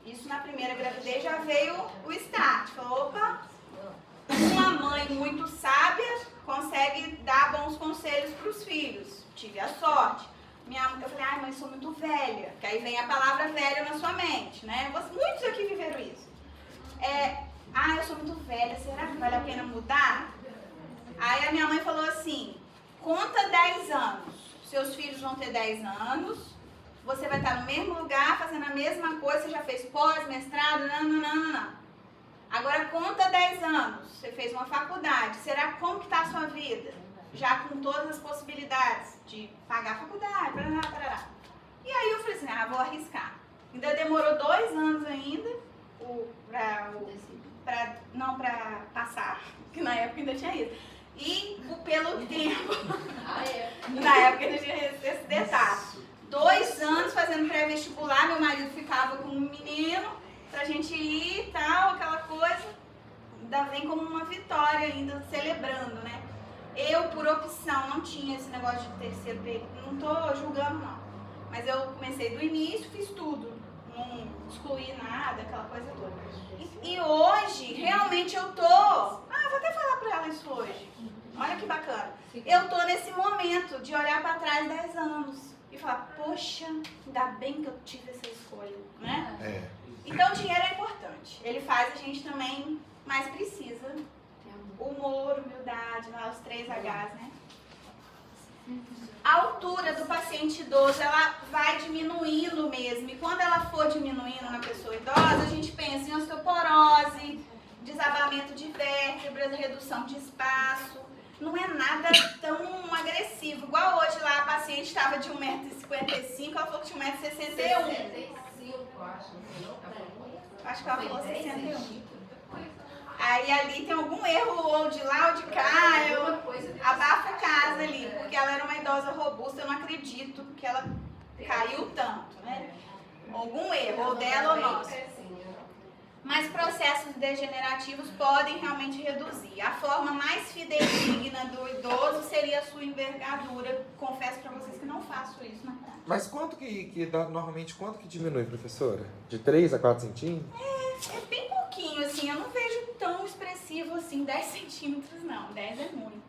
isso na primeira gravidez, já veio o start. Falou, opa, uma mãe muito sábia consegue dar bons conselhos para os filhos. Tive a sorte. Eu falei, ai mãe, sou muito velha. Que aí vem a palavra velha na sua mente, né? Muitos aqui viveram isso. Eu sou muito velha, será que vale a pena mudar? Aí a minha mãe falou assim, conta 10 anos. Seus filhos vão ter 10 anos, você vai estar no mesmo lugar, fazendo a mesma coisa, você já fez pós, mestrado, não. Agora conta 10 anos, você fez uma faculdade, será como que está a sua vida? Já com todas as possibilidades de pagar a faculdade, parará. E aí eu falei assim, vou arriscar. Ainda demorou 2 anos ainda para passar, que na época ainda tinha isso. E pelo tempo, na época ainda tinha esse detalhe. 2 anos fazendo pré-vestibular, meu marido ficava com um menino pra gente ir e tal, aquela coisa. Ainda vem como uma vitória ainda, celebrando, né? Eu, por opção, não tinha esse negócio de terceiro período, não tô julgando não. Mas eu comecei do início, fiz tudo, não excluí nada, aquela coisa toda. E hoje, realmente eu tô... vou até falar pra ela isso hoje. Olha que bacana. Eu tô nesse momento de olhar pra trás 10 anos e falar, poxa, ainda bem que eu tive essa escolha, né? Então, dinheiro é importante. Ele faz a gente também, mais precisa. Humor, humildade, lá os 3 Hs, né? A altura do paciente idoso, ela vai diminuindo mesmo. E quando ela for diminuindo na pessoa idosa, a gente pensa em osteoporose, desabamento de vértebras, redução de espaço. Não é nada tão Igual hoje lá, a paciente estava de 1,55 m, ela falou que tinha 1,61 m. 65, eu acho. Acho que ela falou 61. Aí ali tem algum erro, ou de lá ou de cá, eu abafa a casa ali, porque ela era uma idosa robusta, eu não acredito que ela caiu tanto, né? Algum erro, ou dela ou nosso. Mas processos degenerativos podem realmente reduzir. A forma mais fidedigna do idoso seria a sua envergadura. Confesso para vocês que não faço isso na prática. Mas quanto que dá, normalmente, quanto que diminui, professora? De 3 a 4 centímetros? É bem pouquinho, assim, eu não vejo tão expressivo assim, 10 centímetros não, 10 é muito.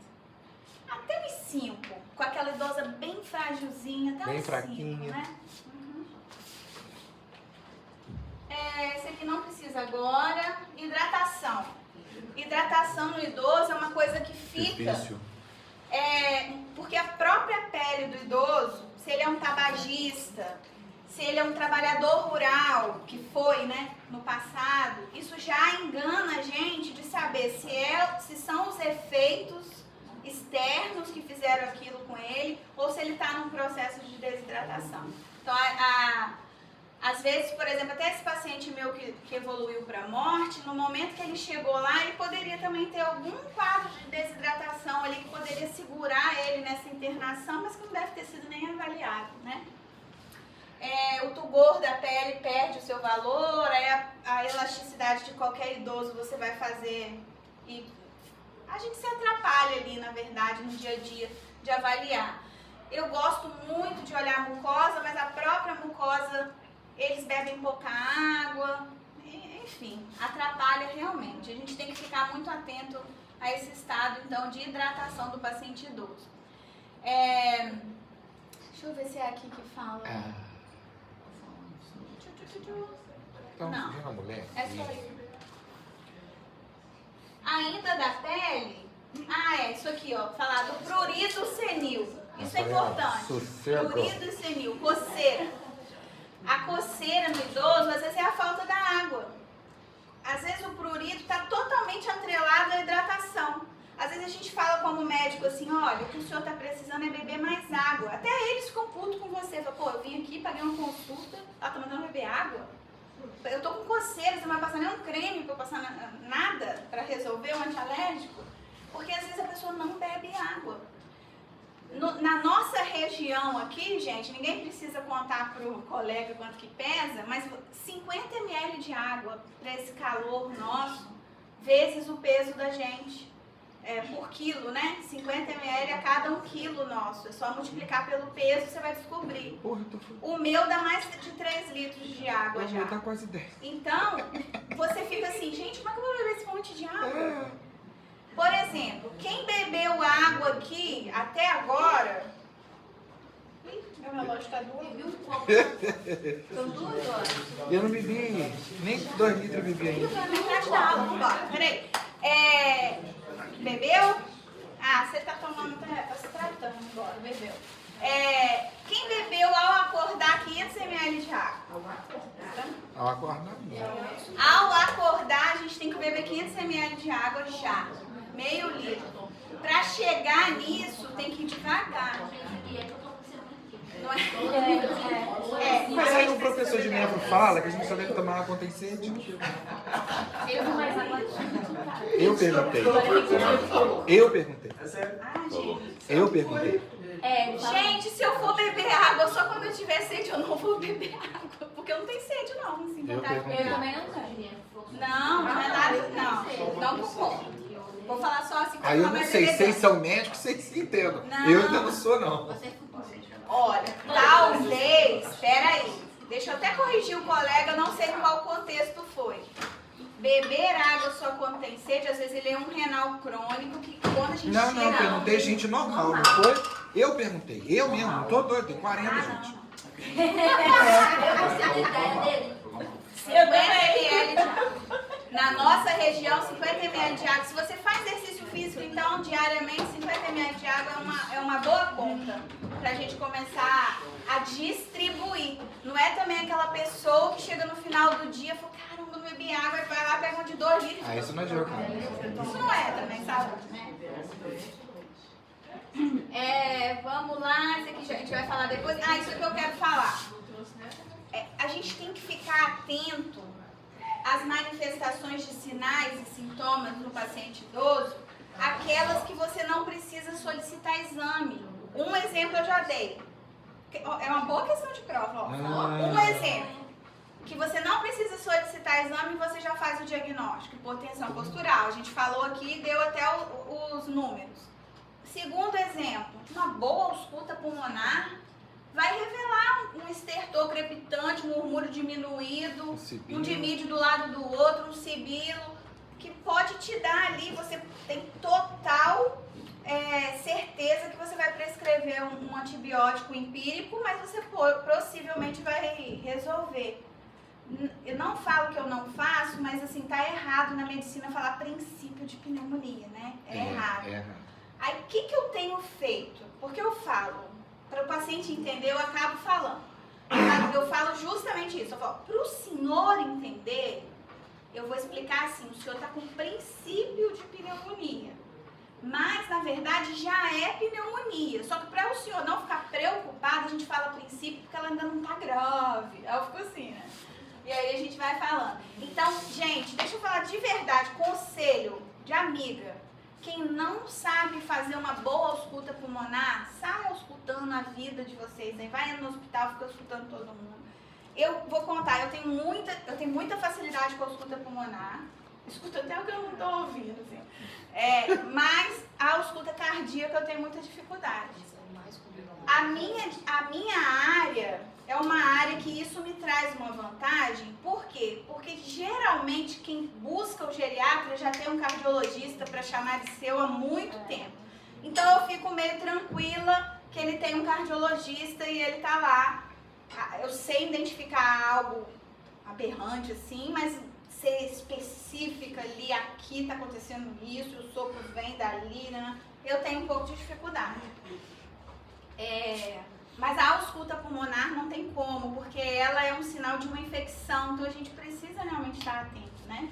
Até os 5, com aquela idosa bem frágilzinha, até Bem os 5, fraquinha. né? Esse aqui não precisa agora. Hidratação. Hidratação no idoso é uma coisa que fica... Difícil. Porque a própria pele do idoso, se ele é um tabagista, se ele é um trabalhador rural, que foi, né, no passado, isso já engana a gente de saber se são os efeitos externos que fizeram aquilo com ele, ou se ele está num processo de desidratação. Então, às vezes, por exemplo, até esse paciente meu que evoluiu para a morte, no momento que ele chegou lá, ele poderia também ter algum quadro de desidratação ali que poderia segurar ele nessa internação, mas que não deve ter sido nem avaliado, né? O tugor da pele perde o seu valor, aí a elasticidade de qualquer idoso você vai fazer e a gente se atrapalha ali, na verdade, no dia a dia de avaliar. Eu gosto muito de olhar a mucosa, mas a própria mucosa, eles bebem pouca água, enfim, atrapalha realmente. A gente tem que ficar muito atento a esse estado, então, de hidratação do paciente idoso. Deixa eu ver se é aqui que fala. Então, Não. vem a mulher. É só isso. Ainda da pele, isso aqui, ó, falar do prurido senil. Isso é importante. Prurido senil, coceira. A coceira no idoso, às vezes, é a falta da água. Às vezes o prurido está totalmente atrelado à hidratação. Às vezes a gente fala como médico assim, olha, o que o senhor está precisando é beber mais água. Até eles ficam putos com você. Fala, pô, eu vim aqui, paguei uma consulta, ela está mandando beber água? Eu tô com coceira, você não vai passar nem um creme para eu passar nada para resolver um antialérgico? Porque às vezes a pessoa não bebe água. Na nossa região aqui, gente, ninguém precisa contar pro colega quanto que pesa, mas 50 ml de água para esse calor nosso, vezes o peso da gente. Por quilo, né? 50 ml a cada 1 quilo nosso. É só multiplicar pelo peso, você vai descobrir. O meu dá mais de 3 litros de água já. Tá quase 10. Então, você fica assim, gente, como é que eu vou beber esse monte de água? Por exemplo, quem bebeu água aqui até agora... Meu relógio está 2. São 2 horas. Eu não bebi, nem 2 litros eu bebi ainda. Metade da água, vambora, peraí. Bebeu? Você tá tomando, tá se tratando agora, bebeu. Quem bebeu ao acordar 500 ml de água? Ao acordar, não. Ao acordar, a gente tem que beber 500 ml de água já, meio litro. Para chegar nisso, tem que ir devagar. Não é? Mas aí o professor de nefro fala que a gente só deve tomar água quando tem sede. Eu perguntei. É sério? Eu perguntei. Gente, se eu for beber água, só quando eu tiver sede, eu não vou beber água. Porque eu não tenho sede, não. Assim, Eu perguntei. Eu também não tenho. Não é nada, não concordo. Vou falar só assim. Aí eu não sei, vocês são médicos, vocês se entendam. Eu ainda não sou, não. Olha, talvez, peraí, deixa eu até corrigir o colega, eu não sei qual contexto foi. Beber água só quando tem sede, às vezes ele é um renal crônico que quando a gente Não, chega... eu perguntei gente normal, não foi? Eu perguntei, eu mesmo, não tô doido, tem 40, gente. 50 ml de água. Na nossa região, 50 ml de água. Se você faz exercício físico, então, diariamente, 50 ml de água é uma boa conta pra gente começar a distribuir. Não é também aquela pessoa que chega no final do dia e fala, caramba, não bebi água, e vai lá, pega uma de 2 litros. Isso não é jogo. Isso não é também, sabe? Vamos vai falar depois. Ah, isso é que eu quero falar. A gente tem que ficar atento às manifestações de sinais e sintomas no paciente idoso, aquelas que você não precisa solicitar exame. Um exemplo eu já dei. É uma boa questão de prova. Ó. Um exemplo. Que você não precisa solicitar exame e você já faz o diagnóstico. Hipotensão postural. A gente falou aqui e deu até os números. Segundo exemplo, uma boa ausculta pulmonar vai revelar um estertor crepitante, um murmúrio diminuído, um dimídio do lado do outro, um sibilo, que pode te dar ali, você tem total certeza que você vai prescrever um antibiótico empírico, mas você possivelmente vai resolver. Eu não falo que eu não faço, mas assim, tá errado na medicina falar princípio de pneumonia, né? É errado. Aí, o que eu tenho feito? Porque eu falo, para o paciente entender, eu acabo falando. Eu falo justamente isso. Eu falo, para o senhor entender, eu vou explicar assim, o senhor está com princípio de pneumonia. Mas, na verdade, já é pneumonia. Só que para o senhor não ficar preocupado, a gente fala princípio porque ela ainda não está grave. Aí eu fico assim, né? E aí a gente vai falando. Então, gente, deixa eu falar de verdade, conselho de amiga. Quem não sabe fazer uma boa ausculta pulmonar, sai auscultando a vida de vocês. Aí vai no hospital, fica auscultando todo mundo. Eu vou contar, eu tenho muita facilidade com a ausculta pulmonar. Escuto até o que eu não estou ouvindo, assim. Mas a ausculta cardíaca eu tenho muita dificuldade. A minha área é uma área que isso me traz uma vantagem. Por quê? Porque geralmente quem busca o geriatra já tem um cardiologista para chamar de seu há muito tempo. Então eu fico meio tranquila que ele tem um cardiologista e ele tá lá. Eu sei identificar algo aberrante assim, mas ser específica ali, aqui tá acontecendo isso, o sopro vem dali, né? Eu tenho um pouco de dificuldade. Mas a ausculta pulmonar não tem como, porque ela é um sinal de uma infecção, então a gente precisa realmente estar atento, né?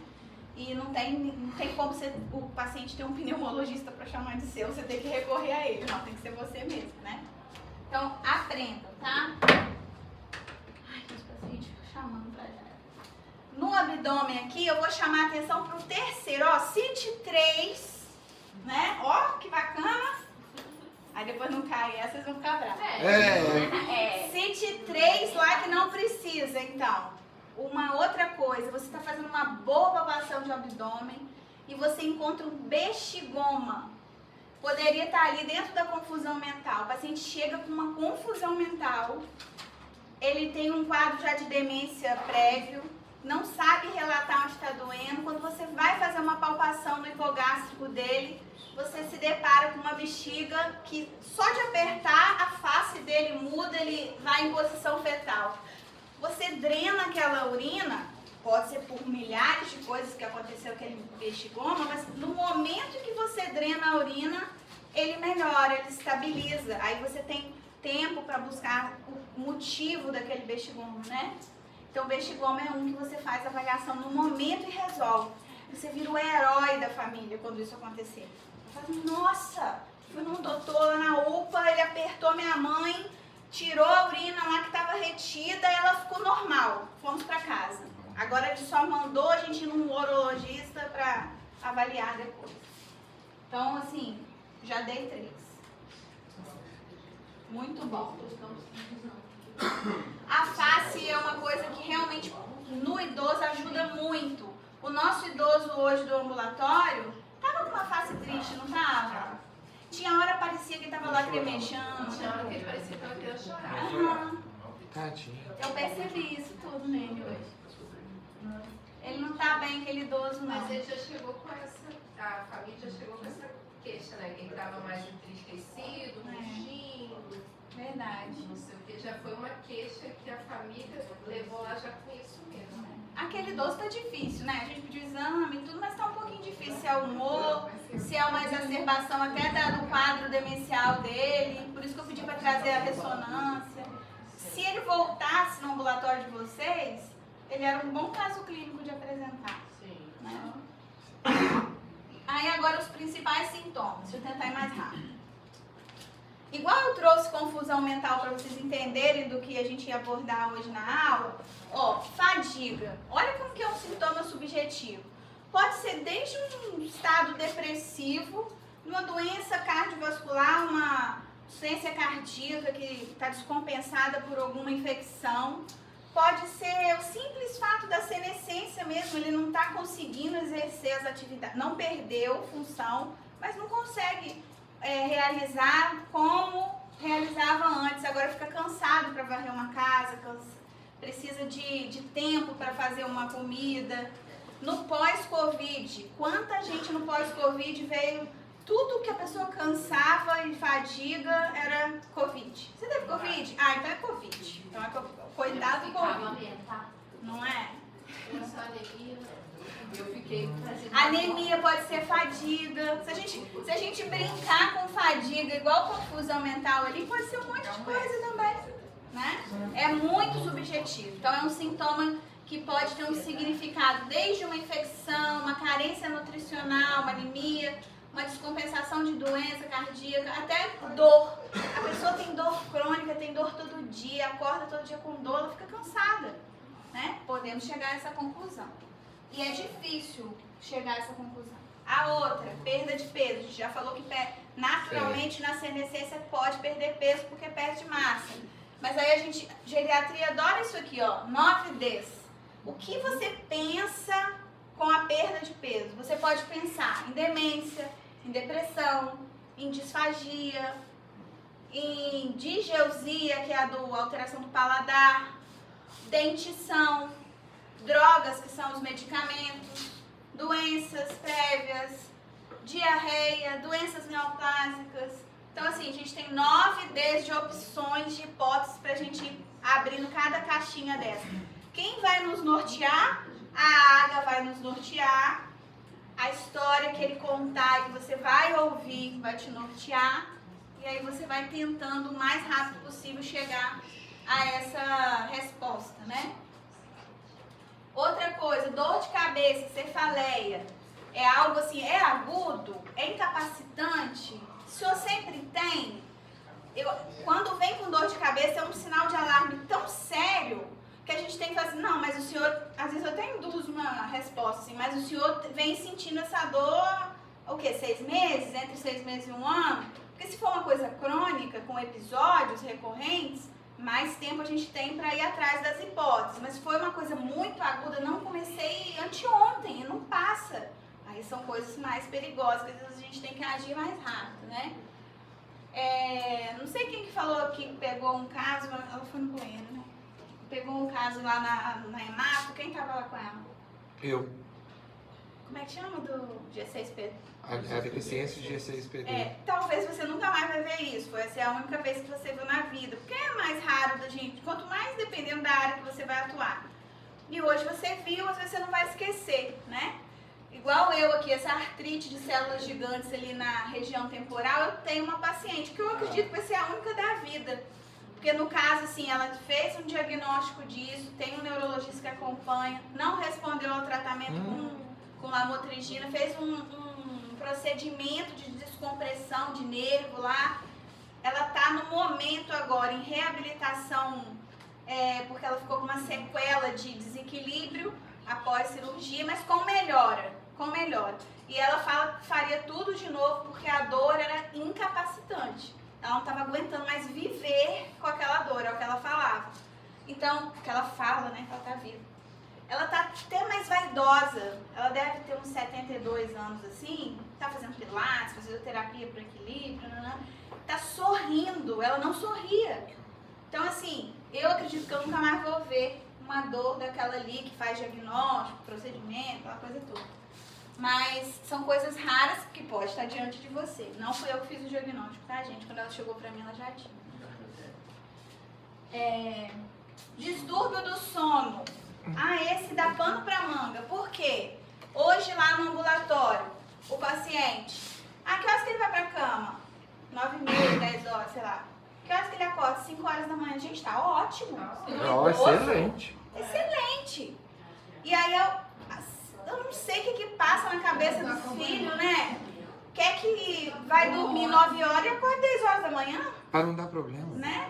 E não tem como o paciente ter um pneumologista para chamar de seu, você tem que recorrer a ele, não, tem que ser você mesmo, né? Então, aprendam, tá? Ai, meus pacientes ficam chamando pra já. No abdômen aqui, eu vou chamar a atenção pro terceiro, ó, CIT3, né? Ó, que bacana. Aí depois não cai essa, vocês vão ficar bravos. CIT3 lá que não precisa, então. Uma outra coisa, você está fazendo uma boa palpação de abdômen e você encontra um bexigoma. Poderia estar ali dentro da confusão mental. O paciente chega com uma confusão mental, ele tem um quadro já de demência prévio, não sabe relatar onde está doendo. Quando você vai fazer uma palpação no hipogástrico dele, você se depara com uma bexiga que só de apertar a face dele muda, ele vai em posição fetal. Você drena aquela urina, pode ser por milhares de coisas que aconteceu aquele bexigoma, mas no momento que você drena a urina, ele melhora, ele estabiliza. Aí você tem tempo para buscar o motivo daquele bexigoma, né? Então, o bexigoma é um que você faz avaliação no momento e resolve. Você vira o herói da família quando isso acontecer. Você fala, nossa, fui num doutor na UPA, ele apertou minha mãe, tirou a urina lá que estava retida e ela ficou normal. Fomos para casa. Agora ele só mandou a gente ir num urologista para avaliar depois. Então, assim, já dei 3. Muito bom. A face é uma coisa que realmente no idoso ajuda muito. O nosso idoso hoje do ambulatório tava com uma face triste, não tava? Tinha hora parecia que tava lacrimejando. Tinha hora que ele parecia que tava querendo chorar. Tadinho. Eu percebi isso tudo nele hoje. Ele não tá bem, aquele idoso, não. Mas ele já chegou com a família já chegou com essa queixa, né? Que ele tava mais entristecido, murchinho. Verdade. Não sei o que, já foi uma queixa que a família levou lá já com isso mesmo. Aquele idoso tá difícil, né? A gente pediu exame e tudo, mas tá um pouquinho difícil. Se é o humor, se é uma exacerbação até do quadro demencial dele. Por isso que eu pedi para trazer a ressonância. Se ele voltasse no ambulatório de vocês, ele era um bom caso clínico de apresentar. Sim. Né? Aí agora os principais sintomas. Deixa eu tentar ir mais rápido. Igual igual eu trouxe confusão mental para vocês entenderem do que a gente ia abordar hoje na aula, ó, fadiga. Olha como que é um sintoma subjetivo. Pode ser desde um estado depressivo, uma doença cardiovascular, uma insuficiência cardíaca que está descompensada por alguma infecção. Pode ser o simples fato da senescência mesmo, ele não está conseguindo exercer as atividades, não perdeu função, mas não consegue realizar como realizava antes. Agora fica cansado para varrer uma casa, precisa de tempo para fazer uma comida. No pós-Covid, quanta gente no pós-Covid veio, tudo que a pessoa cansava e fadiga era Covid. Você teve Covid? Ah, então é Covid. Então é coitado do Covid. Não é? Eu fiquei fazendo... Anemia pode ser fadiga. Se a gente brincar com fadiga, igual confusão mental ali, pode ser um monte de coisa também. Né? É muito subjetivo. Então é um sintoma que pode ter um significado desde uma infecção, uma carência nutricional, uma anemia, uma descompensação de doença cardíaca, até dor. A pessoa tem dor crônica, tem dor todo dia, acorda todo dia com dor, ela fica cansada. Né? Podemos chegar a essa conclusão. E é difícil chegar a essa conclusão. A outra, perda de peso. A gente já falou que naturalmente na senescência pode perder peso porque perde massa. Mas aí geriatria adora isso aqui, ó, 9Ds. O que você pensa com a perda de peso? Você pode pensar em demência, em depressão, em disfagia, em digeusia, que é a alteração do paladar, dentição, drogas, que são os medicamentos, doenças prévias, diarreia, doenças neoplásicas. Então, assim, a gente tem 9Ds de opções, de hipóteses para a gente ir abrindo cada caixinha dessa. Quem vai nos nortear? A Aga vai nos nortear. A história que ele contar e que você vai ouvir vai te nortear. E aí você vai tentando o mais rápido possível chegar a essa resposta, né? Outra coisa, dor de cabeça, cefaleia. É algo assim, é agudo? É incapacitante? O senhor sempre tem? Quando vem com dor de cabeça é um sinal de alarme tão sério que a gente tem que fazer, não, mas o senhor, às vezes eu até induzo uma resposta assim, mas o senhor vem sentindo essa dor, o quê? 6 meses? Entre 6 meses e 1 ano? Porque se for uma coisa crônica, com episódios recorrentes, mais tempo a gente tem para ir atrás das hipóteses. Mas se for uma coisa muito aguda, não comecei anteontem, não passa. Aí são coisas mais perigosas, que às vezes a gente tem que agir mais rápido, né? Não sei quem que falou aqui que pegou um caso, ela foi no banheiro, né? Pegou um caso lá na Hemato, quem estava lá com ela? Eu. Como é que chama do G6PD? A deficiência de G6PD. Talvez você nunca mais vai ver isso, vai ser a única vez que você viu na vida, porque é mais raro da gente, quanto mais dependendo da área que você vai atuar. E hoje você viu, às vezes você não vai esquecer, né? Igual eu aqui, essa artrite de células gigantes ali na região temporal, eu tenho uma paciente que eu acredito que vai ser a única da vida. Porque no caso, assim, ela fez um diagnóstico disso, tem um neurologista que acompanha, não respondeu ao tratamento com lamotrigina, fez um procedimento de descompressão de nervo lá. Ela está no momento agora em reabilitação, porque ela ficou com uma sequela de desequilíbrio após cirurgia, mas com melhora. E ela faria tudo de novo porque a dor era incapacitante. Ela não estava aguentando mais viver com aquela dor, é o que ela falava. Então, o que ela fala, né, que ela está viva. Ela está até mais vaidosa, ela deve ter uns 72 anos assim, está fazendo pilates, fazendo terapia para equilíbrio, está sorrindo, ela não sorria. Então, assim, eu acredito que eu nunca mais vou ver uma dor daquela ali que faz diagnóstico, procedimento, aquela coisa toda. Mas são coisas raras que pode estar diante de você. Não fui eu que fiz o diagnóstico, tá, gente? Quando ela chegou pra mim, ela já tinha. Distúrbio do sono. Esse dá pano pra manga. Por quê? Hoje lá no ambulatório, o paciente... que horas que ele vai pra cama? 9h30, 10 horas, sei lá. Que horas que ele acorda? 5 horas da manhã. Gente, tá ótimo. Excelente. Excelente. E aí eu não sei o que passa na cabeça do filho, né? Quer que vai dormir 9 horas e acorda 10 6 horas da manhã, Para não dar problema. né?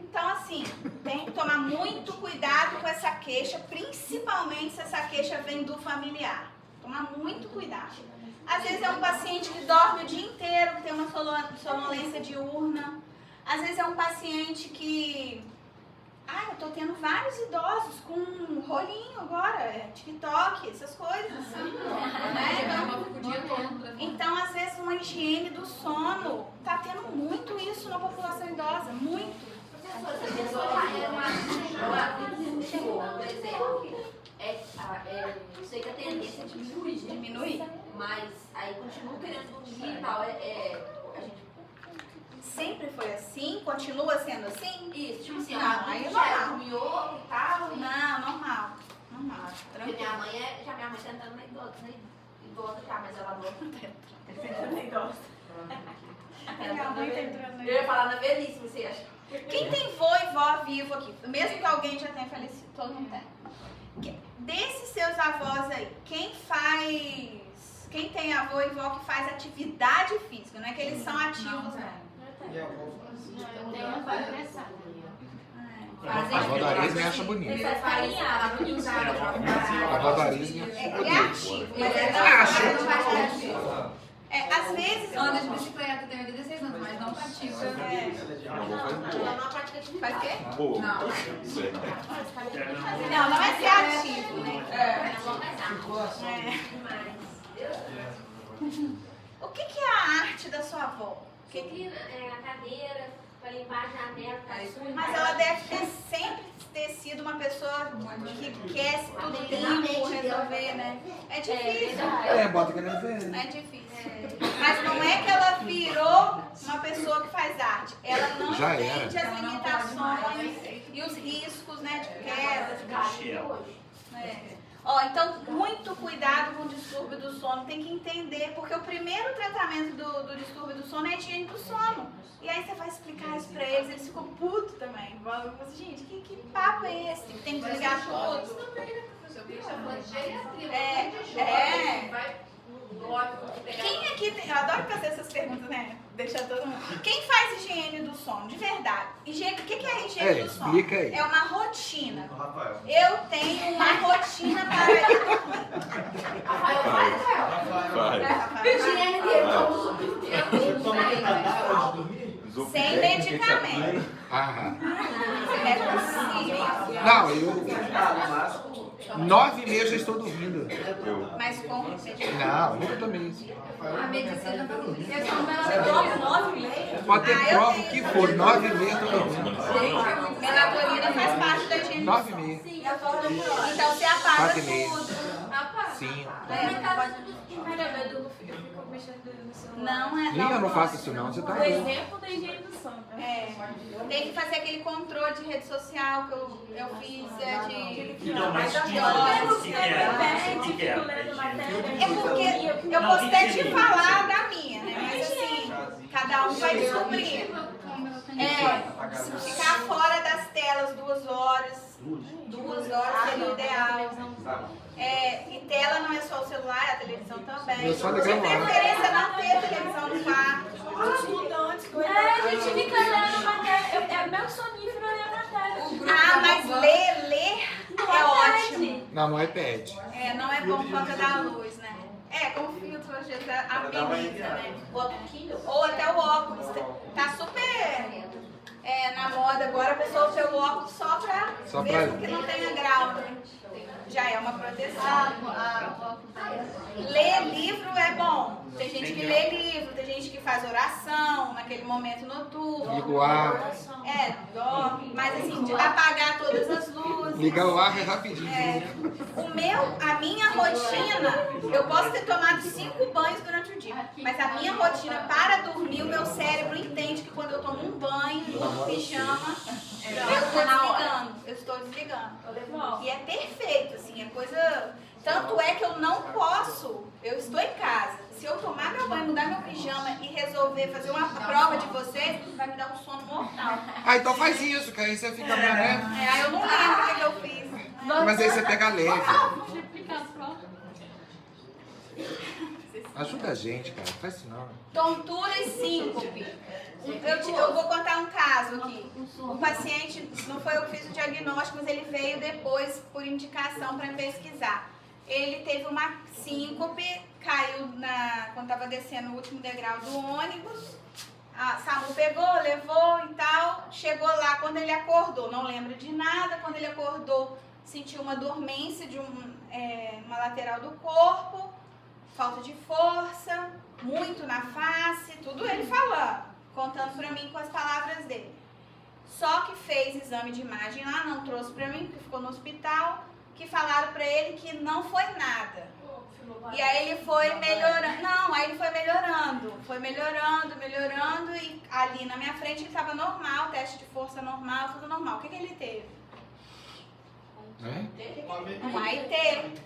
Então, assim, tem que tomar muito cuidado com essa queixa, principalmente se essa queixa vem do familiar. Tomar muito cuidado. Às vezes é um paciente que dorme o dia inteiro, que tem uma sonolência diurna. Às vezes é um paciente que... eu tô tendo vários idosos com rolinho agora, TikTok, essas coisas. Então, às vezes, uma higiene do sono, tá tendo muito isso na população idosa, muito. Essa pessoa já é uma chegou, por exemplo, eu sei que a tendência é diminuir, mas aí continua querendo dormir e tal, a gente... Sempre foi assim? Continua sendo assim? Isso, tipo assim, Não, aí já normal. dormiu e tal. Não, normal. Normal, Porque tranquilo. minha mãe tá entrando na idosa já, mas ela não entra na idosa. Minha mãe tá entrando Eu ia falar na velhice, você acha? Quem tem vô e vó vivo aqui, mesmo que alguém já tenha falecido, todo mundo tem. Desses seus avós aí, quem tem avô e vó que faz atividade física, não é que eles são ativos, não. Minha avó fazia. Tem uma engraçada. A avó da Aris me acha bonita. Ele faz carinhada, bonita. A avó da Aris me acha Ele é ativo, mas ele Acho. às vezes... Anda de bicicleta, tem 86 anos, mas não pratica. Faz o quê? Boa. Não. Não é ser ativo, né? O que é a arte da sua avó? A cadeira, pra limpar a janela, tá sujo. Mas ela deve sempre ter sido uma pessoa que quer tudo limpo, resolver, né? É difícil. Bota que não vê. É difícil. Mas não é que ela virou uma pessoa que faz arte. Ela não Já entende era. as limitações e os riscos, né, de queda, de cair. Então, muito cuidado com o distúrbio do sono. Tem que entender, porque o primeiro tratamento do distúrbio do sono é a higiene do sono. E aí você vai explicar isso pra eles ficam putos também. Falam assim, gente, que papo é esse? Tem que desligar tudo. Quem aqui tem... Eu adoro fazer essas perguntas, né? Deixar todo mundo... Quem faz higiene do sono, de verdade? O que é a higiene do sono? Explica aí. É uma rotina. Rafael. Eu tenho uma rotina para ir dormir. Sem medicamento. É possível. Não, eu... 9 meses já estou dormindo. Mas com medicamento. Não, nunca tomei isso. A medicina não Você dorme 9 Pode ter prova o que for, 9 meses eu estou dormindo. Melatonina faz parte da higiene do 9 sono. meses. Então você apaga 4 e meia. tudo. Sim. Não é. Nem eu não faço isso não, você tá O doido. exemplo da higiene do sono. Tem que fazer aquele controle de rede social que eu fiz de... Não, mas o que é? É porque eu posso até te falar da minha, né? Mas assim, cada um vai descobrir. Se ficar fora das telas 2 horas, 2 horas seria o ideal. E tela não é só o celular, é a televisão também. Eu só De ligar uma hora. preferência não ter televisão no quarto. A gente fica lendo matéria. É meu sonífero ler matéria. Mas ler é ótimo. Não, no iPad. Não é bom por conta da luz, né? Com filtro, às vezes ameniza, né? Ou até o óculos. Tá super na moda agora, a pessoa usa o óculos só pra mesmo que não tenha grau, né? Já é uma proteção. Ler livro é bom. Tem gente que lê livro, tem gente que faz oração naquele momento noturno. Liga o ar. Dorme. Mas assim, de apagar todas as luzes. Ligar o ar é rapidinho. A minha rotina, eu posso ter tomado 5 banhos durante o dia, mas a minha rotina para dormir, o meu cérebro entende que quando eu tomo um banho, no pijama, eu estou desligando. E é perfeito, assim, é coisa... Tanto é que eu não posso, eu estou em casa, se eu tomar meu banho, mudar meu pijama e resolver fazer uma prova de vocês, vai me dar um sono mortal. Então faz isso, que aí você fica bem, né? Aí eu não lembro o que eu fiz. Mas aí você pega leve. Ajuda a gente, cara. Faz isso não. Tontura e síncope. Eu vou contar um caso aqui. O paciente, não foi eu que fiz o diagnóstico, mas ele veio depois por indicação para pesquisar. Ele teve uma síncope, caiu quando estava descendo o último degrau do ônibus. A SAMU pegou, levou e tal. Chegou lá, quando ele acordou, não lembra de nada. Quando ele acordou, sentiu uma dormência de uma lateral do corpo, falta de força, muito na face, tudo ele falando, contando pra mim com as palavras dele. Só que fez exame de imagem lá, não trouxe pra mim, porque ficou no hospital, que falaram pra ele que não foi nada. E aí ele foi melhorando. Não, aí ele foi melhorando, e ali na minha frente ele estava normal, teste de força normal, tudo normal. O que ele teve? Um AIT.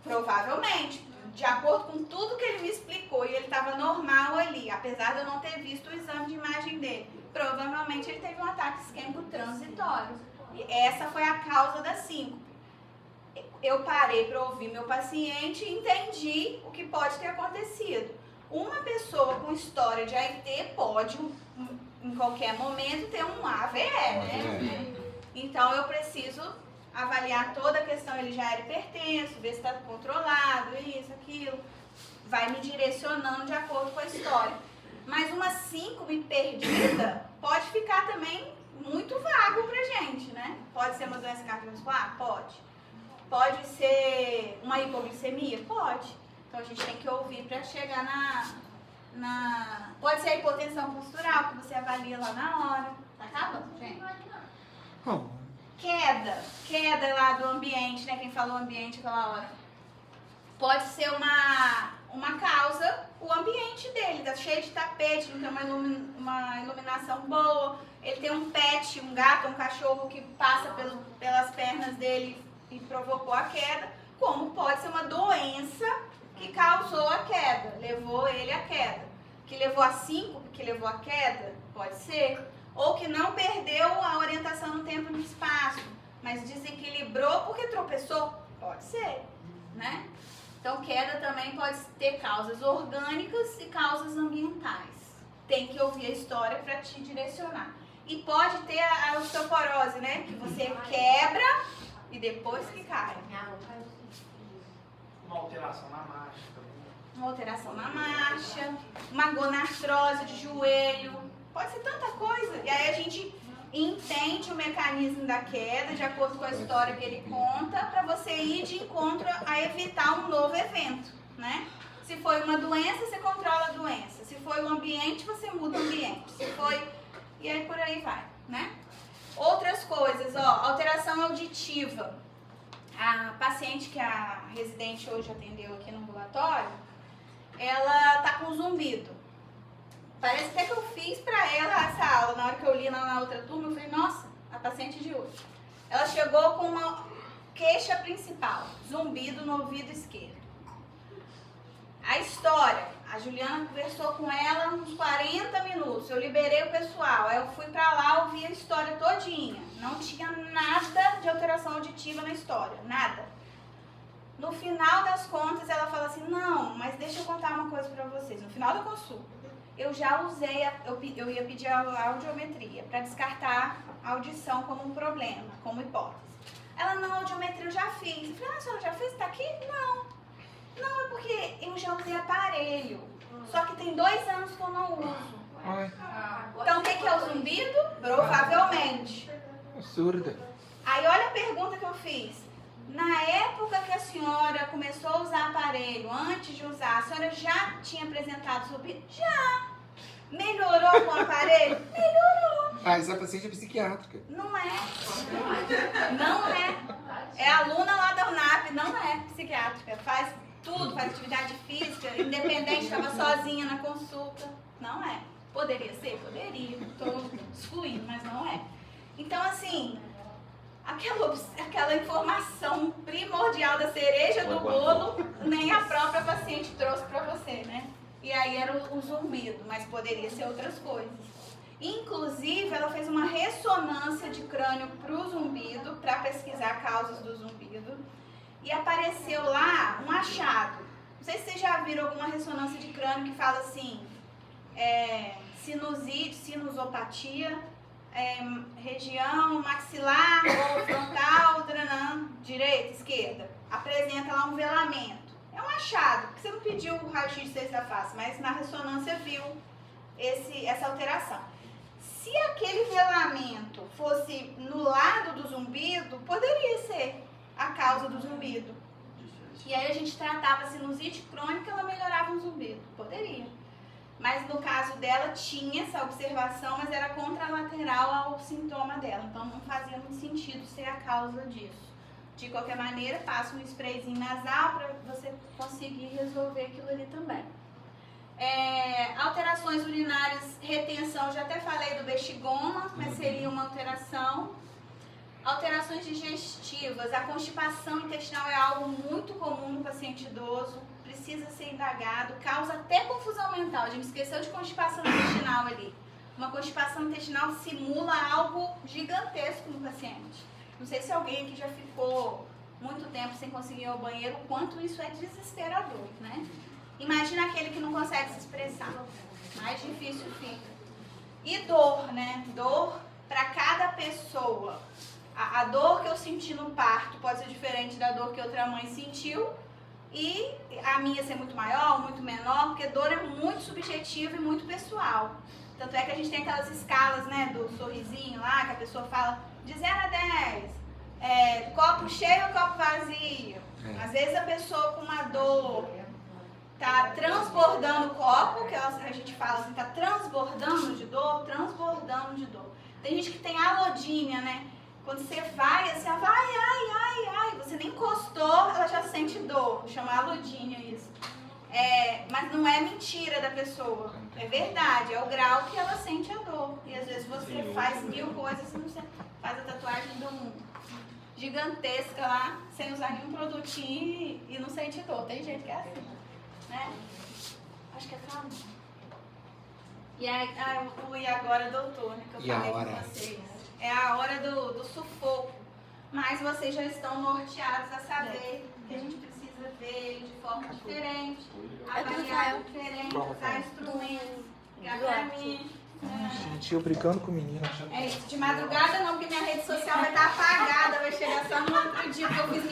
Provavelmente. De acordo com tudo que ele me explicou, e ele estava normal ali, apesar de eu não ter visto o exame de imagem dele. Provavelmente ele teve um ataque isquêmico transitório. E essa foi a causa da síncope. Eu parei para ouvir meu paciente e entendi o que pode ter acontecido. Uma pessoa com história de AIT pode, em qualquer momento, ter um AVE, né? Então eu preciso avaliar toda a questão, ele já era hipertenso, ver se está controlado, isso, aquilo. Vai me direcionando de acordo com a história. Mas uma síncope perdida pode ficar também muito vago pra gente, né? Pode ser uma doença cardiovascular? Pode. Pode ser uma hipoglicemia? Pode. Então a gente tem que ouvir para chegar na... Pode ser a hipotensão postural, que você avalia lá na hora. Tá acabando, gente? Queda lá do ambiente, né? Quem falou ambiente aquela hora. Pode ser uma causa, o ambiente dele, tá cheio de tapete, não tem uma iluminação boa. Ele tem um pet, um gato, um cachorro que passa pelas pernas dele e provocou a queda, como pode ser uma doença que causou a queda, levou ele à queda. Que levou a síncope, que levou a queda, pode ser. Ou que não perdeu a orientação no tempo e no espaço, mas desequilibrou porque tropeçou, pode ser, né? Então queda também pode ter causas orgânicas e causas ambientais. Tem que ouvir a história para te direcionar. E pode ter a osteoporose, né? Que você quebra e depois que cai. Uma alteração na marcha também. Uma alteração na marcha, uma gonartrose de joelho, pode ser tanta coisa. E aí a gente entende o mecanismo da queda de acordo com a história que ele conta para você ir de encontro a evitar um novo evento, né? Se foi uma doença, você controla a doença. Se foi o ambiente, você muda o ambiente. Se foi... E aí por aí vai, né? Outras coisas, ó, alteração auditiva. A paciente que a residente hoje atendeu aqui no ambulatório, ela tá com zumbido. Parece até que eu fiz pra ela essa aula. Na hora que eu li na outra turma, eu falei, nossa, a paciente de hoje. Ela chegou com uma queixa principal, zumbido no ouvido esquerdo. A história, a Juliana conversou com ela uns 40 minutos, eu liberei o pessoal, aí eu fui pra lá, ouvi a história todinha. Não tinha nada de alteração auditiva na história, nada. No final das contas, ela fala assim, não, mas deixa eu contar uma coisa pra vocês. No final da consulta, eu já usei, eu ia pedir a audiometria para descartar a audição como um problema, como hipótese. Ela, não, a audiometria eu já fiz. Eu falei, a senhora já fez? Tá aqui? Não. Não, é porque eu já usei aparelho. Só que tem 2 anos que eu não uso. Então, o que é o zumbido? Provavelmente. Absurda. Aí, olha a pergunta que eu fiz. Na época que a senhora começou a usar aparelho, antes de usar, a senhora já tinha apresentado zumbido? Já. Melhorou com o aparelho? Melhorou. Ah, essa paciente é psiquiátrica. Não é. Não é. É aluna lá da UNAP, não é psiquiátrica. Faz tudo, faz atividade física, independente, estava sozinha na consulta. Não é. Poderia ser? Poderia. Estou excluindo, mas não é. Então, assim, aquela informação primordial da cereja do bolo, nem a própria paciente trouxe para você, né? E aí era o zumbido, mas poderia ser outras coisas. Inclusive, ela fez uma ressonância de crânio para o zumbido, para pesquisar causas do zumbido. E apareceu lá um achado. Não sei se vocês já viram alguma ressonância de crânio que fala assim, sinusite, sinusopatia, região maxilar ou frontal, direita, esquerda. Apresenta lá um velamento. É um achado, porque você não pediu o raio-x de terceira face, mas na ressonância viu essa alteração. Se aquele velamento fosse no lado do zumbido, poderia ser a causa do zumbido. E aí a gente tratava a sinusite crônica, ela melhorava o zumbido. Poderia. Mas no caso dela tinha essa observação, mas era contralateral ao sintoma dela. Então não fazia muito sentido ser a causa disso. De qualquer maneira, passa um sprayzinho nasal para você conseguir resolver aquilo ali também. Alterações urinárias, retenção, já até falei do bexigoma, mas seria uma alteração. Alterações digestivas, a constipação intestinal é algo muito comum no paciente idoso, precisa ser indagado, causa até confusão mental. A gente esqueceu de constipação intestinal ali. Uma constipação intestinal simula algo gigantesco no paciente. Não sei se alguém aqui já ficou muito tempo sem conseguir ir ao banheiro, o quanto isso é desesperador, né? Imagina aquele que não consegue se expressar. Mais difícil fica. E dor, né? Dor para cada pessoa. A dor que eu senti no parto pode ser diferente da dor que outra mãe sentiu. E a minha ser muito maior, muito menor, porque dor é muito subjetiva e muito pessoal. Tanto é que a gente tem aquelas escalas, né, do sorrisinho lá, que a pessoa fala de 0 a 10, copo cheio ou copo vazio. Às vezes a pessoa com uma dor tá transbordando o copo, que a gente fala assim, tá transbordando de dor, Tem gente que tem alodínia, né? Quando você vai, você vai, ai, você nem encostou, ela já sente dor. Chama alodínia isso. Mas não é mentira da pessoa. É verdade, é o grau que ela sente a dor. E às vezes você faz 1000 coisas, você faz a tatuagem de um gigantesca lá, sem usar nenhum produtinho e não sente dor. Tem gente que é assim, né? Acho que é calma. E agora, doutor, né? Que eu falei com vocês. É a hora do sufoco. Mas vocês já estão norteados a saber que a gente precisa ver de forma diferente, avaliar diferente, usar instrumentos. Pra mim. Gente, eu brincando com o menino. É isso. De madrugada não, porque minha rede social vai estar apagada, vai chegar só no outro dia que eu fiz